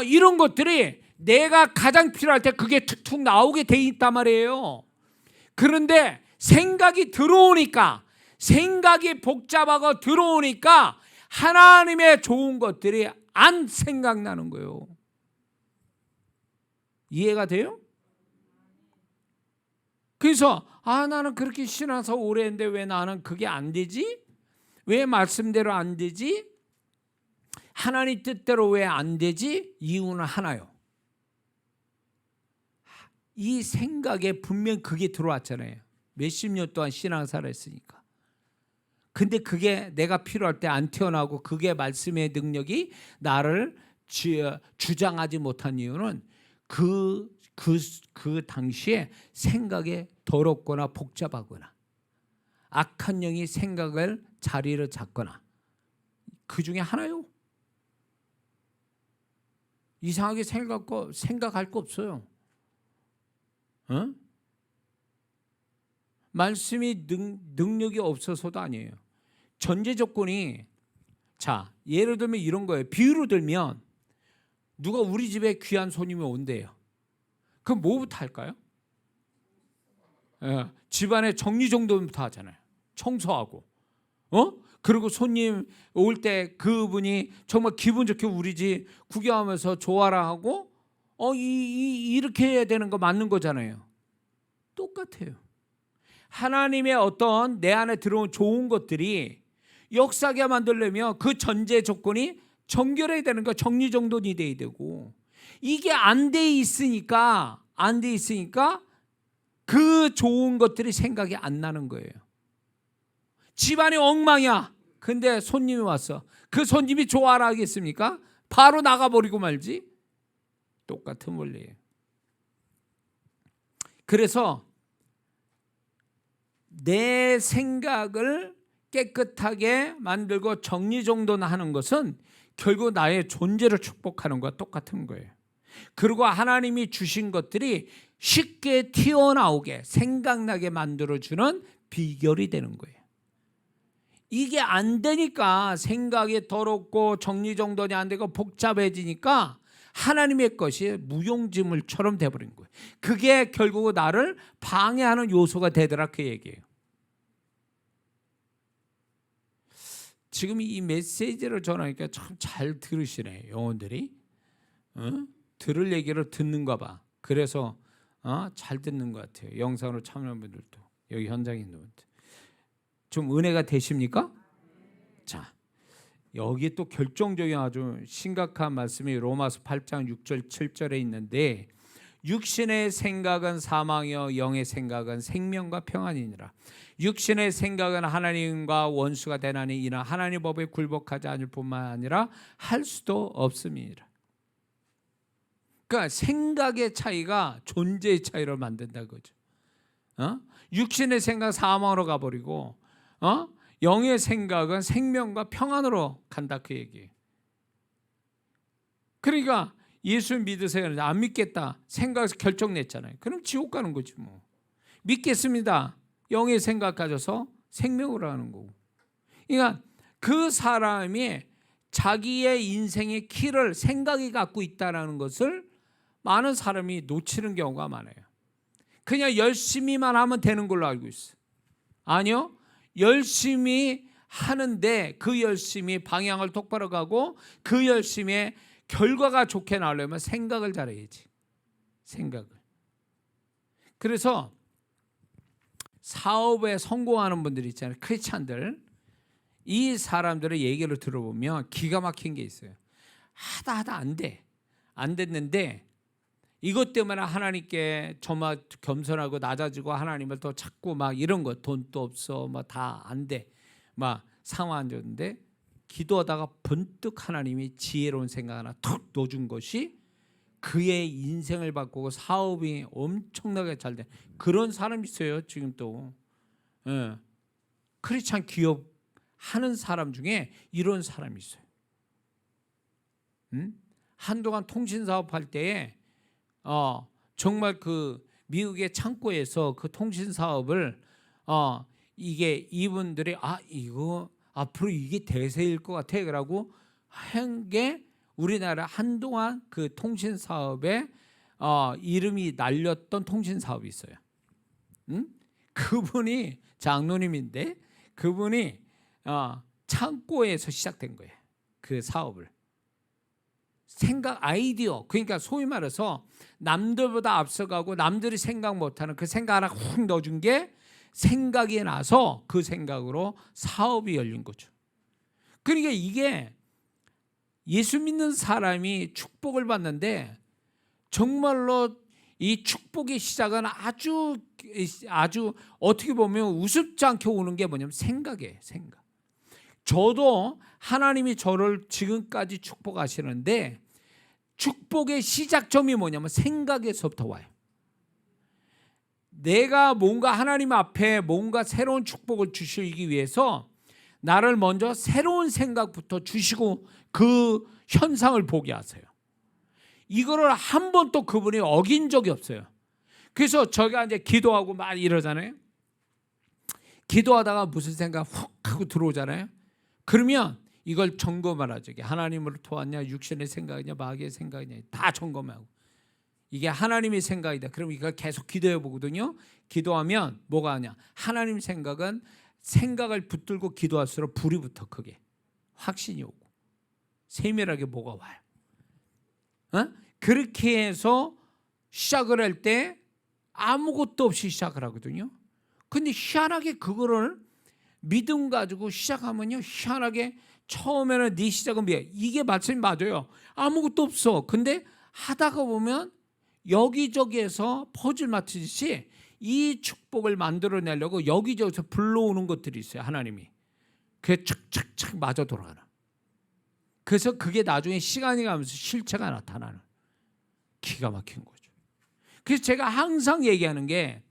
이런 것들이 내가 가장 필요할 때 그게 툭툭 나오게 돼 있단 말이에요. 그런데 생각이 들어오니까, 생각이 복잡하고 들어오니까 하나님의 좋은 것들이 안 생각나는 거예요. 이해가 돼요? 그래서 나는 그렇게 신앙서 오래 했는데 왜 나는 그게 안 되지? 왜 말씀대로 안 되지? 하나님 뜻대로 왜 안 되지? 이유는 하나요. 이 생각에 분명 그게 들어왔잖아요. 몇십 년 동안 신앙생활을 했으니까. 근데 그게 내가 필요할 때 안 튀어나오고 그게 말씀의 능력이 나를 주장하지 못한 이유는 그 당시에 생각에 더럽거나 복잡하거나 악한 영이 생각을 자리를 잡거나 그 중에 하나요. 이상하게 생각할 거 없어요. 말씀이 능력이 없어서도 아니에요. 전제 조건이, 자, 예를 들면 이런 거예요. 비유로 들면 누가 우리 집에 귀한 손님이 온대요. 그럼 뭐부터 할까요? 집안의 정리정돈부터 하잖아요. 청소하고, 그리고 손님 올 때 그분이 정말 기분 좋게 우리 집 구경하면서 좋아라 하고, 이렇게 해야 되는 거 맞는 거잖아요. 똑같아요. 하나님의 어떤 내 안에 들어온 좋은 것들이 역사하게 만들려면 그 전제 조건이 정결해야 되는 거, 정리정돈이 돼야 되고, 이게 안 돼 있으니까 그 좋은 것들이 생각이 안 나는 거예요. 집안이 엉망이야. 근데 손님이 왔어. 그 손님이 좋아라 하겠습니까? 바로 나가버리고 말지. 똑같은 원리예요. 그래서 내 생각을 깨끗하게 만들고 정리정돈하는 것은 결국 나의 존재를 축복하는 것과 똑같은 거예요. 그리고 하나님이 주신 것들이 쉽게 튀어나오게 생각나게 만들어주는 비결이 되는 거예요. 이게 안 되니까 생각이 더럽고 정리정돈이 안 되고 복잡해지니까 하나님의 것이 무용지물처럼 돼버린 거예요. 그게 결국 나를 방해하는 요소가 되더라, 그 얘기예요. 지금 이 메시지를 전하니까 참 잘 들으시네, 영혼들이. 들을 얘기를 듣는가 봐. 그래서 잘 듣는 것 같아요. 영상으로 참여한 분들도, 여기 현장에 있는 분들. 좀 은혜가 되십니까? 자, 여기 또 결정적인 아주 심각한 말씀이 로마서 8장 6절 7절에 있는데, 육신의 생각은 사망이요 영의 생각은 생명과 평안이니라. 육신의 생각은 하나님과 원수가 되나니 이나 하나님 법에 굴복하지 않을 뿐만 아니라 할 수도 없음이니라. 그러니까 생각의 차이가 존재의 차이를 만든다 그죠. 육신의 생각 사망으로 가버리고 영의 생각은 생명과 평안으로 간다 그 얘기예요. 그러니까 예수 믿으세요. 안 믿겠다 생각에서 결정 냈잖아요. 그럼 지옥 가는 거지 뭐. 믿겠습니다. 영의 생각 가져서 생명으로 하는 거고. 그러니까 그 사람이 자기의 인생의 키를 생각이 갖고 있다는 것을 많은 사람이 놓치는 경우가 많아요. 그냥 열심히만 하면 되는 걸로 알고 있어. 아니요. 열심히 하는데 그 열심히 방향을 똑바로 가고 그 열심히 결과가 좋게 나오려면 생각을 잘해야지. 생각을. 그래서 사업에 성공하는 분들 있잖아요. 크리스찬들. 이 사람들의 얘기를 들어보면 기가 막힌 게 있어요. 하다 안 돼. 안 됐는데 이것 때문에 하나님께 정말 겸손하고 낮아지고 하나님을 더 찾고 막 이런 거, 돈도 없어, 막 다 안 돼, 막 상황 안 좋은데 기도하다가 번뜩 하나님이 지혜로운 생각 하나 툭 넣어준 것이 그의 인생을 바꾸고 사업이 엄청나게 잘 돼. 그런 사람이 있어요 지금 또. 크리스찬 기업 하는 사람 중에 이런 사람이 있어요. 한동안 통신 사업 할 때에 정말 그 미국의 창고에서 그 통신 사업을 이게 이분들이 이거 앞으로 이게 대세일 것 같아 그러고 한 게 우리나라 한동안 그 통신 사업에 이름이 날렸던 통신 사업이 있어요. 그분이 장로님인데 그분이 창고에서 시작된 거예요. 그 사업을. 생각 아이디어, 그러니까 소위 말해서 남들보다 앞서가고 남들이 생각 못하는 그 생각 하나 훅 넣어준 게 생각이 나서 그 생각으로 사업이 열린 거죠. 그러니까 이게 예수 믿는 사람이 축복을 받는데 정말로 이 축복의 시작은 아주 어떻게 보면 우습지 않게 오는 게 뭐냐면 생각이에요. 생각. 저도 하나님이 저를 지금까지 축복하시는데 축복의 시작점이 뭐냐면 생각에서부터 와요. 내가 뭔가 하나님 앞에 뭔가 새로운 축복을 주시기 위해서 나를 먼저 새로운 생각부터 주시고 그 현상을 보게 하세요. 이거를 한 번도 그분이 어긴 적이 없어요. 그래서 저희가 이제 기도하고 막 이러잖아요. 기도하다가 무슨 생각 훅 하고 들어오잖아요. 그러면 이걸 점검을 하죠. 하나님으로 도왔냐, 육신의 생각이냐, 마귀의 생각이냐 다 점검하고 이게 하나님의 생각이다. 그럼 이걸 계속 기도해 보거든요. 기도하면 뭐가 하냐? 하나님 생각은 생각을 붙들고 기도할수록 불이 붙어 크게 확신이 오고 세밀하게 뭐가 와요. 그렇게 해서 시작을 할 때 아무것도 없이 시작을 하거든요. 근데 희한하게 그거를 믿음 가지고 시작하면요, 희한하게 처음에는 네 시작은 뭐야? 이게 말씀이 맞아요. 아무것도 없어. 근데 하다가 보면 여기저기에서 퍼즐 맞추듯이 이 축복을 만들어내려고 여기저기서 불러오는 것들이 있어요. 하나님이. 그게 착착착 맞아 돌아가는. 그래서 그게 나중에 시간이 가면서 실체가 나타나는. 기가 막힌 거죠. 그래서 제가 항상 얘기하는 게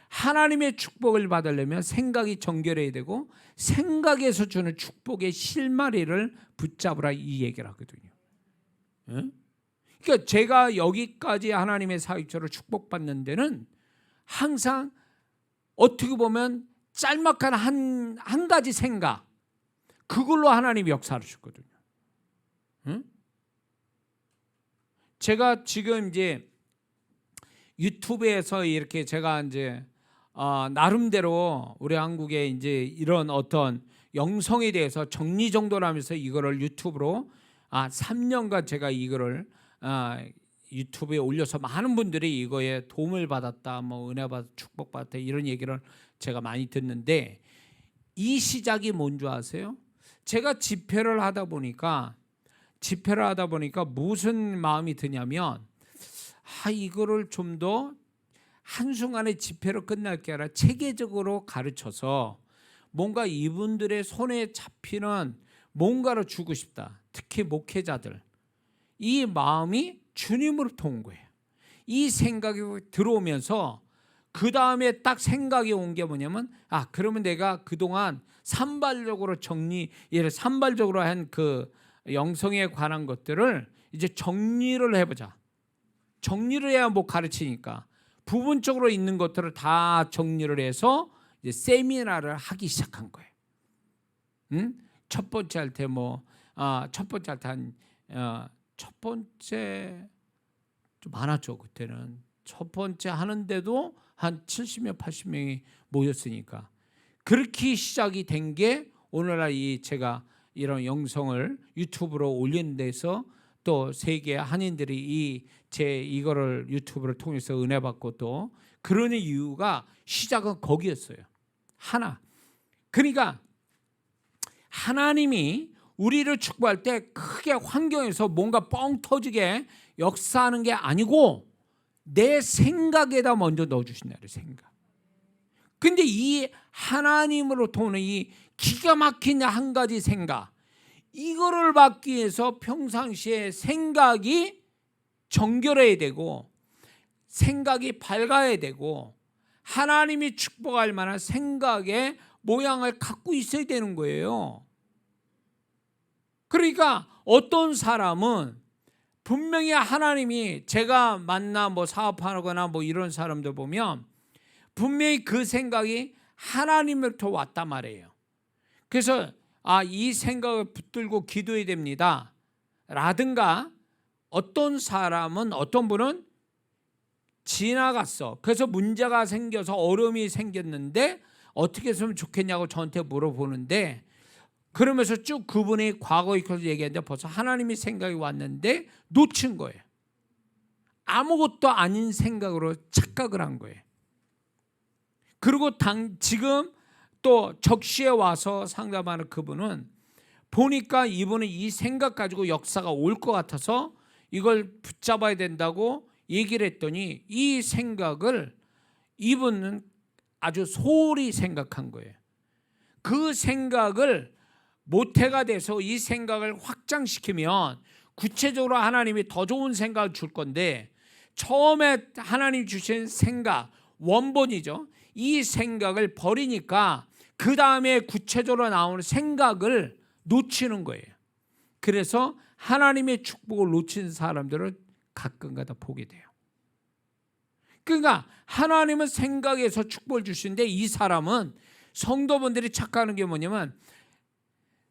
하나님의 축복을 받으려면 생각이 정결해야 되고 생각에서 주는 축복의 실마리를 붙잡으라 이 얘기를 하거든요. 그러니까 제가 여기까지 하나님의 사역처로 축복받는 데는 항상 어떻게 보면 짤막한 한 가지 생각 그걸로 하나님이 역사하셨거든요. 제가 지금 이제 유튜브에서 이렇게 제가 이제 나름대로 우리 한국에 이제 이런 어떤 영성에 대해서 정리정돈하면서 이거를 유튜브로 3년간 제가 이거를 유튜브에 올려서 많은 분들이 이거에 도움을 받았다, 뭐 은혜 받았다, 축복 받았다 이런 얘기를 제가 많이 듣는데, 이 시작이 뭔지 아세요? 제가 집회를 하다 보니까 무슨 마음이 드냐면, 이거를 좀 더 한순간에 집회로 끝날 게 아니라 체계적으로 가르쳐서 뭔가 이분들의 손에 잡히는 뭔가를 주고 싶다. 특히 목회자들, 이 마음이 주님으로부터 온 거예요. 이 생각이 들어오면서 그 다음에 딱 생각이 온 게 뭐냐면, 그러면 내가 그동안 산발적으로 한 그 영성에 관한 것들을 이제 정리를 해보자. 정리를 해야 뭐 가르치니까 부분적으로 있는 것들을 다 정리를 해서 이제 세미나를 하기 시작한 거예요. 첫 번째 할 때 첫 번째 좀 많았죠. 그때는 첫 번째 하는데도 한 70명 80명이 모였으니까, 그렇게 시작이 된 게 오늘날 제가 이런 영성을 유튜브로 올리는 데서 또 세계 한인들이 이거를 유튜브를 통해서 은혜 받고 또 그러는 이유가 시작은 거기였어요. 하나. 그러니까 하나님이 우리를 축복할 때 크게 환경에서 뭔가 뻥 터지게 역사하는 게 아니고 내 생각에다 먼저 넣어주신다. 생각. 근데 이 하나님으로부터 오는 이 기가 막힌 한 가지 생각, 이거를 받기 위해서 평상시에 생각이 정결해야 되고 생각이 밝아야 되고 하나님이 축복할 만한 생각의 모양을 갖고 있어야 되는 거예요. 그러니까 어떤 사람은 분명히 하나님이, 제가 만나 사업하거나 이런 사람들 보면 분명히 그 생각이 하나님으로부터 왔단 말이에요. 그래서 이 생각을 붙들고 기도해야 됩니다 라든가, 어떤 분은 지나갔어. 그래서 문제가 생겨서 어려움이 생겼는데 어떻게 했으면 좋겠냐고 저한테 물어보는데, 그러면서 쭉 그분이 과거에 그래서 얘기했는데 벌써 하나님이 생각이 왔는데 놓친 거예요. 아무것도 아닌 생각으로 착각을 한 거예요. 그리고 지금 또 적시에 와서 상담하는 그분은 보니까 이분은 이 생각 가지고 역사가 올 것 같아서 이걸 붙잡아야 된다고 얘기를 했더니, 이 생각을 이분은 아주 소홀히 생각한 거예요. 그 생각을 모태가 돼서 이 생각을 확장시키면 구체적으로 하나님이 더 좋은 생각을 줄 건데, 처음에 하나님 주신 생각, 원본이죠. 이 생각을 버리니까 그 다음에 구체적으로 나오는 생각을 놓치는 거예요. 그래서 하나님의 축복을 놓친 사람들을 가끔가다 보게 돼요. 그러니까 하나님은 생각에서 축복을 주시는데, 이 사람은, 성도분들이 착각하는 게 뭐냐면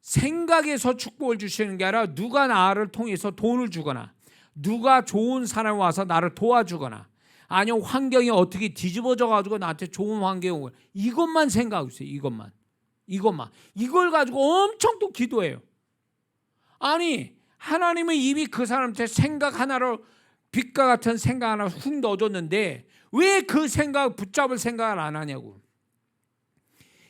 생각에서 축복을 주시는 게 아니라 누가 나를 통해서 돈을 주거나 누가 좋은 사람이 와서 나를 도와주거나 아니면 환경이 어떻게 뒤집어져 가지고 나한테 좋은 환경이 오고, 이것만 생각하고 있어요. 이것만 이걸 가지고 엄청 또 기도해요. 아니, 하나님은 이미 그 사람한테 생각 하나로, 빛과 같은 생각 하나 훅 넣어줬는데 왜 그 생각 붙잡을 생각을 안 하냐고.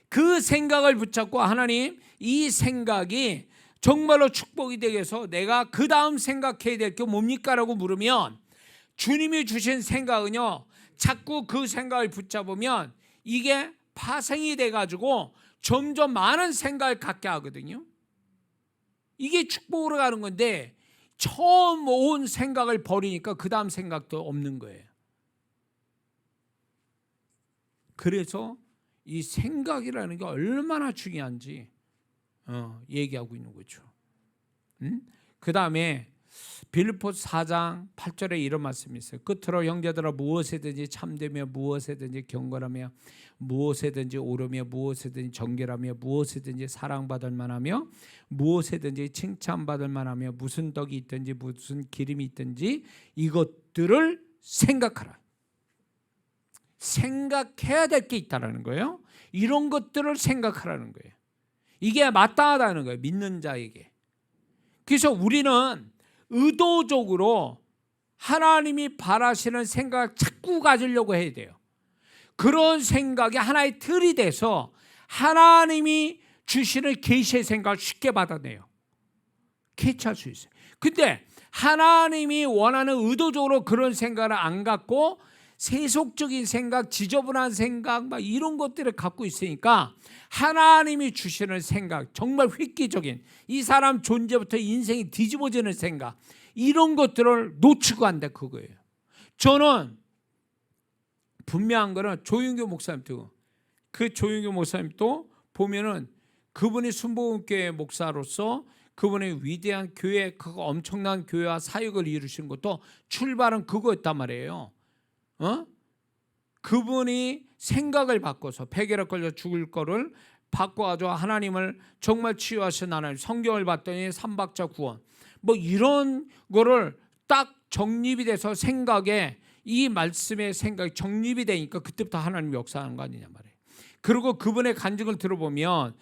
그 생각을 붙잡고, 하나님 이 생각이 정말로 축복이 되게 해서 내가 그 다음 생각해야 될 게 뭡니까? 라고 물으면, 주님이 주신 생각은요, 자꾸 그 생각을 붙잡으면 이게 파생이 돼가지고 점점 많은 생각을 갖게 하거든요. 이게 축복으로 가는 건데, 처음 온 생각을 버리니까 그 다음 생각도 없는 거예요. 그래서 이 생각이라는 게 얼마나 중요한지 얘기하고 있는 거죠. 그 다음에 빌립보서 4장 8절에 이런 말씀이 있어요. 끝으로 형제들아 무엇이든지 참되며 무엇이든지 경건하며 무엇이든지 옳으며 무엇이든지 정결하며 무엇이든지 사랑받을 만하며 무엇이든지 칭찬받을 만하며 무슨 덕이 있든지 무슨 기름이 있든지 이것들을 생각하라. 생각해야 될 게 있다라는 거예요. 이런 것들을 생각하라는 거예요. 이게 마땅하다는 거예요. 믿는 자에게. 그래서 우리는 의도적으로 하나님이 바라시는 생각을 자꾸 가지려고 해야 돼요. 그런 생각이 하나의 틀이 돼서 하나님이 주시는 계시의 생각을 쉽게 받아내요. 캐치할 수 있어요. 근데 하나님이 원하는 의도적으로 그런 생각을 안 갖고 세속적인 생각, 지저분한 생각 막 이런 것들을 갖고 있으니까 하나님이 주시는 생각, 정말 획기적인 이 사람 존재부터 인생이 뒤집어지는 생각, 이런 것들을 놓치고 한다 그거예요. 저는 분명한 거는 조윤교 목사님도, 그 조윤교 목사님도 보면은 그분이 순복음교회 목사로서 그분의 위대한 교회, 그 엄청난 교회와 사역을 이루신 것도 출발은 그거였단 말이에요. 그분이 생각을 바꿔서 폐결핵 걸려 죽을 거를 바꿔가지고 하나님을 정말 치유하신 하나님, 성경을 봤더니 삼박자 구원 뭐 이런 거를 딱 정립이 돼서 생각에 이 말씀의 생각이 정립이 되니까 그때부터 하나님이 역사하는 거 아니냐 말이에요. 그리고 그분의 간증을 들어보면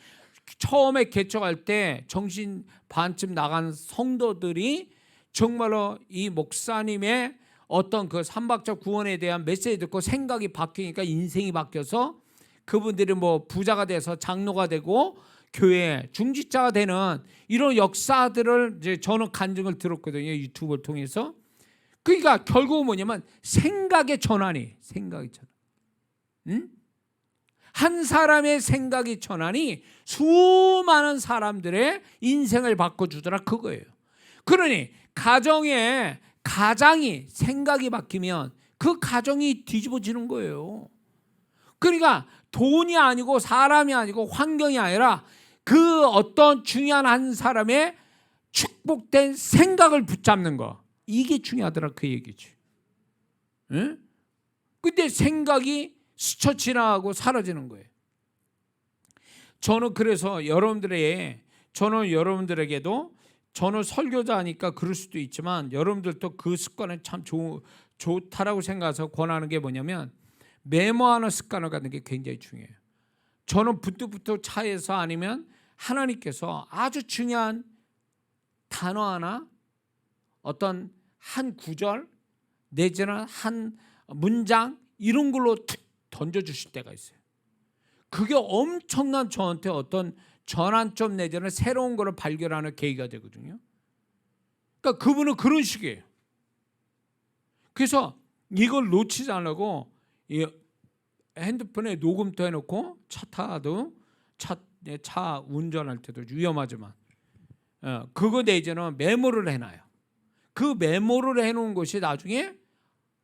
처음에 개척할 때 정신 반쯤 나간 성도들이 정말로 이 목사님의 어떤 그 삼박자 구원에 대한 메시지 듣고 생각이 바뀌니까 인생이 바뀌어서 그분들이 뭐 부자가 돼서 장로가 되고 교회 중직자가 되는 이런 역사들을 이제 저는 간증을 들었거든요. 유튜브를 통해서. 그러니까 결국은 뭐냐면 생각의 전환이, 생각의 전환. 응? 한 사람의 생각의 전환이 수많은 사람들의 인생을 바꿔주더라 그거예요. 그러니 가장이 생각이 바뀌면 그 가정이 뒤집어지는 거예요. 그러니까 돈이 아니고 사람이 아니고 환경이 아니라 그 어떤 중요한 한 사람의 축복된 생각을 붙잡는 거, 이게 중요하더라 그 얘기지. 응? 근데 생각이 스쳐 지나가고 사라지는 거예요. 저는 그래서 여러분들에게도 저는 설교자니까 그럴 수도 있지만 여러분들도 그 습관은 참 좋다라고 생각해서 권하는 게 뭐냐면 메모하는 습관을 갖는 게 굉장히 중요해요. 저는 부뚜부뚜 차에서 아니면 하나님께서 아주 중요한 단어 하나, 어떤 한 구절 내지는 한 문장 이런 걸로 툭 던져주실 때가 있어요. 그게 엄청난 저한테 어떤 전환점 내지는 새로운 거를 발견하는 계기가 되거든요. 그러니까 그분은 그런 식이에요. 그래서 이걸 놓치지 않으려고 핸드폰에 녹음도 해놓고 차 운전할 때도 위험하지만 그거 내지는 메모를 해놔요. 그 메모를 해놓은 것이 나중에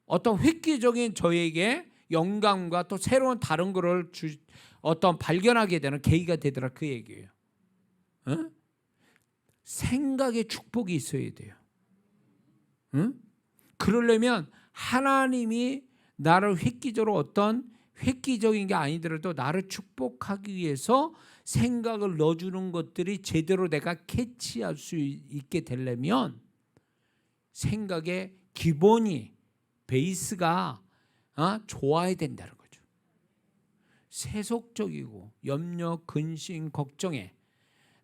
어떤 획기적인 저에게 영감과 또 새로운 다른 거를 어떤 발견하게 되는 계기가 되더라 그 얘기예요. 생각의 축복이 있어야 돼요. 그러려면 하나님이 나를 획기적으로 어떤 획기적인 게 아니더라도 나를 축복하기 위해서 생각을 넣어주는 것들이 제대로 내가 캐치할 수 있게 되려면 생각의 기본이 베이스가 좋아야 된다는 거죠. 세속적이고 염려, 근심, 걱정에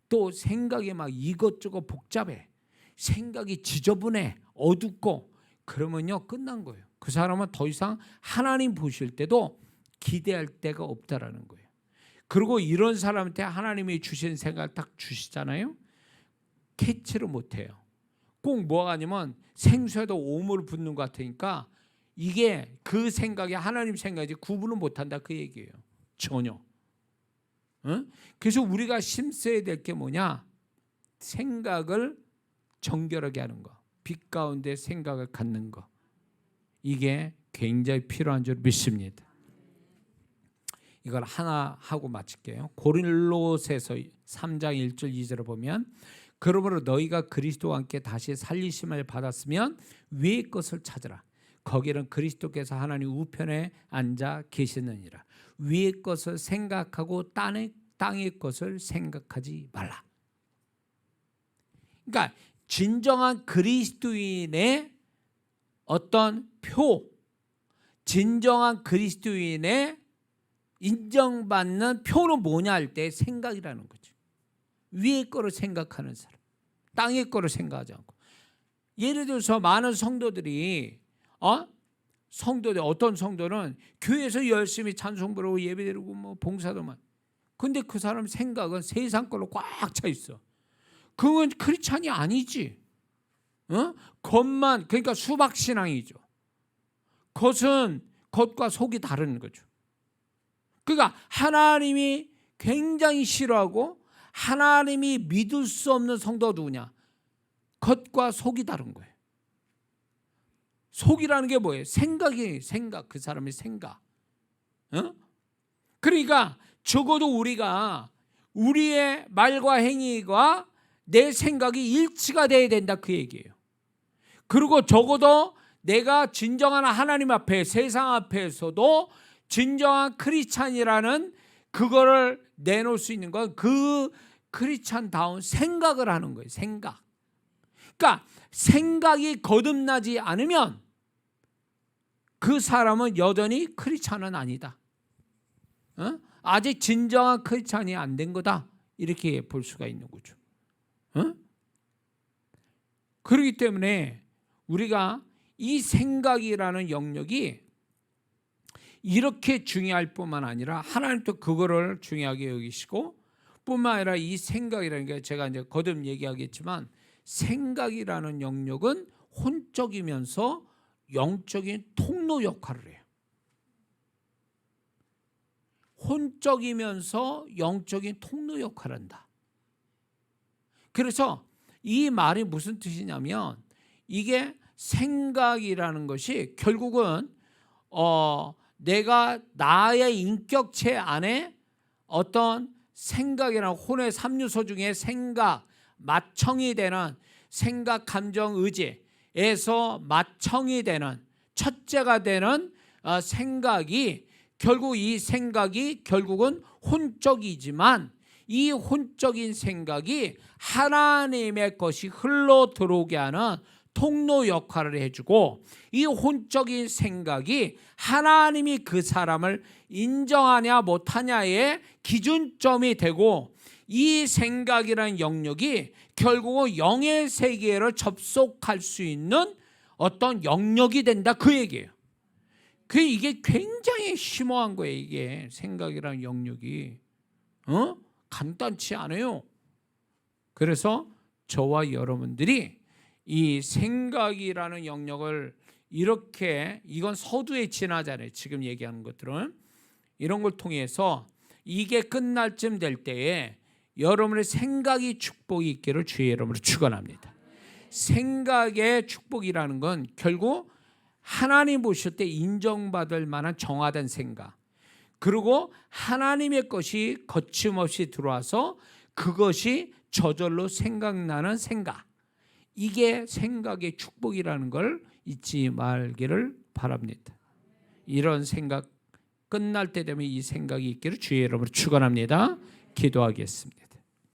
또 생각이 막 이것저것 복잡해, 생각이 지저분해, 어둡고 그러면요 끝난 거예요. 그 사람은 더 이상 하나님 보실 때도 기대할 데가 없다라는 거예요. 그리고 이런 사람한테 하나님이 주신 생각을 딱 주시잖아요. 캐치를 못해요. 꼭 뭐가 아니면 생수에도 오물 붓는 것 같으니까 이게 그 생각이 하나님 생각이지 구분을 못한다 그 얘기예요. 전혀. 그래서 우리가 힘써야 될 게 뭐냐? 생각을 정결하게 하는 거, 빛 가운데 생각을 갖는 거, 이게 굉장히 필요한 줄 믿습니다. 이걸 하나 하고 마칠게요. 고린도서에서 3장 1절 2절을 보면 그러므로 너희가 그리스도와 함께 다시 살리심을 받았으면 위의 것을 찾으라. 거기는 그리스도께서 하나님 우편에 앉아 계시느니라. 위의 것을 생각하고 땅의 것을 생각하지 말라. 그러니까 진정한 그리스도인의 어떤 진정한 그리스도인의 인정받는 표는 뭐냐 할 때 생각이라는 거죠. 위의 거를 생각하는 사람, 땅의 거를 생각하지 않고. 예를 들어서 많은 성도들이 어떤 성도는 교회에서 열심히 찬송 부르고 예배 드리고 뭐 봉사도 만. 근데 그 사람 생각은 세상 걸로 꽉 차 있어. 그건 크리스찬이 아니지. 겉만, 그러니까 수박 신앙이죠. 겉과 속이 다른 거죠. 그러니까 하나님이 굉장히 싫어하고 하나님이 믿을 수 없는 성도가 누구냐? 겉과 속이 다른 거예요. 속이라는 게 뭐예요? 생각, 그 사람의 생각. 그러니까 적어도 우리의 말과 행위가 내 생각이 일치가 돼야 된다, 그 얘기예요. 그리고 적어도 내가 진정한 하나님 앞에, 세상 앞에서도 진정한 크리스찬이라는 그거를 내놓을 수 있는 건 그 크리스찬다운 생각을 하는 거예요. 생각. 그러니까 생각이 거듭나지 않으면 그 사람은 여전히 크리스찬은 아니다. 아직 진정한 크리스찬이 안 된 거다. 이렇게 볼 수가 있는 거죠. 그렇기 때문에 우리가 이 생각이라는 영역이 이렇게 중요할 뿐만 아니라 하나님도 그거를 중요하게 여기시고, 뿐만 아니라 이 생각이라는 게 제가 이제 거듭 얘기하겠지만, 생각이라는 영역은 혼적이면서 영적인 통로 역할을 해요. 혼적이면서 영적인 통로 역할을 한다. 그래서 이 말이 무슨 뜻이냐면, 이게 생각이라는 것이 결국은 내가 나의 인격체 안에 어떤 생각이나 혼의 삼요소 중에 생각, 마청이 되는 생각, 감정, 의지에서 마청이 되는 첫째가 되는 생각이, 결국 이 생각이 결국은 혼적이지만 이 혼적인 생각이 하나님의 것이 흘러 들어오게 하는 통로 역할을 해주고, 이 혼적인 생각이 하나님이 그 사람을 인정하냐 못하냐의 기준점이 되고, 이 생각이라는 영역이 결국은 영의 세계를 접속할 수 있는 어떤 영역이 된다, 그 얘기예요. 이게 굉장히 심오한 거예요. 이게 생각이라는 영역이 간단치 않아요. 그래서 저와 여러분들이 이 생각이라는 영역을 이렇게, 이건 서두에 지나잖아요. 지금 얘기하는 것들은 이런 걸 통해서 이게 끝날 쯤 될 때에 여러분의 생각이 축복이 있기를 주의 이름으로 축원합니다. 생각의 축복이라는 건 결국 하나님 보실 때 인정받을 만한 정화된 생각, 그리고 하나님의 것이 거침없이 들어와서 그것이 저절로 생각나는 생각, 이게 생각의 축복이라는 걸 잊지 말기를 바랍니다. 이런 생각 끝날 때 되면 이 생각이 있기를 주의 이름으로 축원합니다. 기도하겠습니다.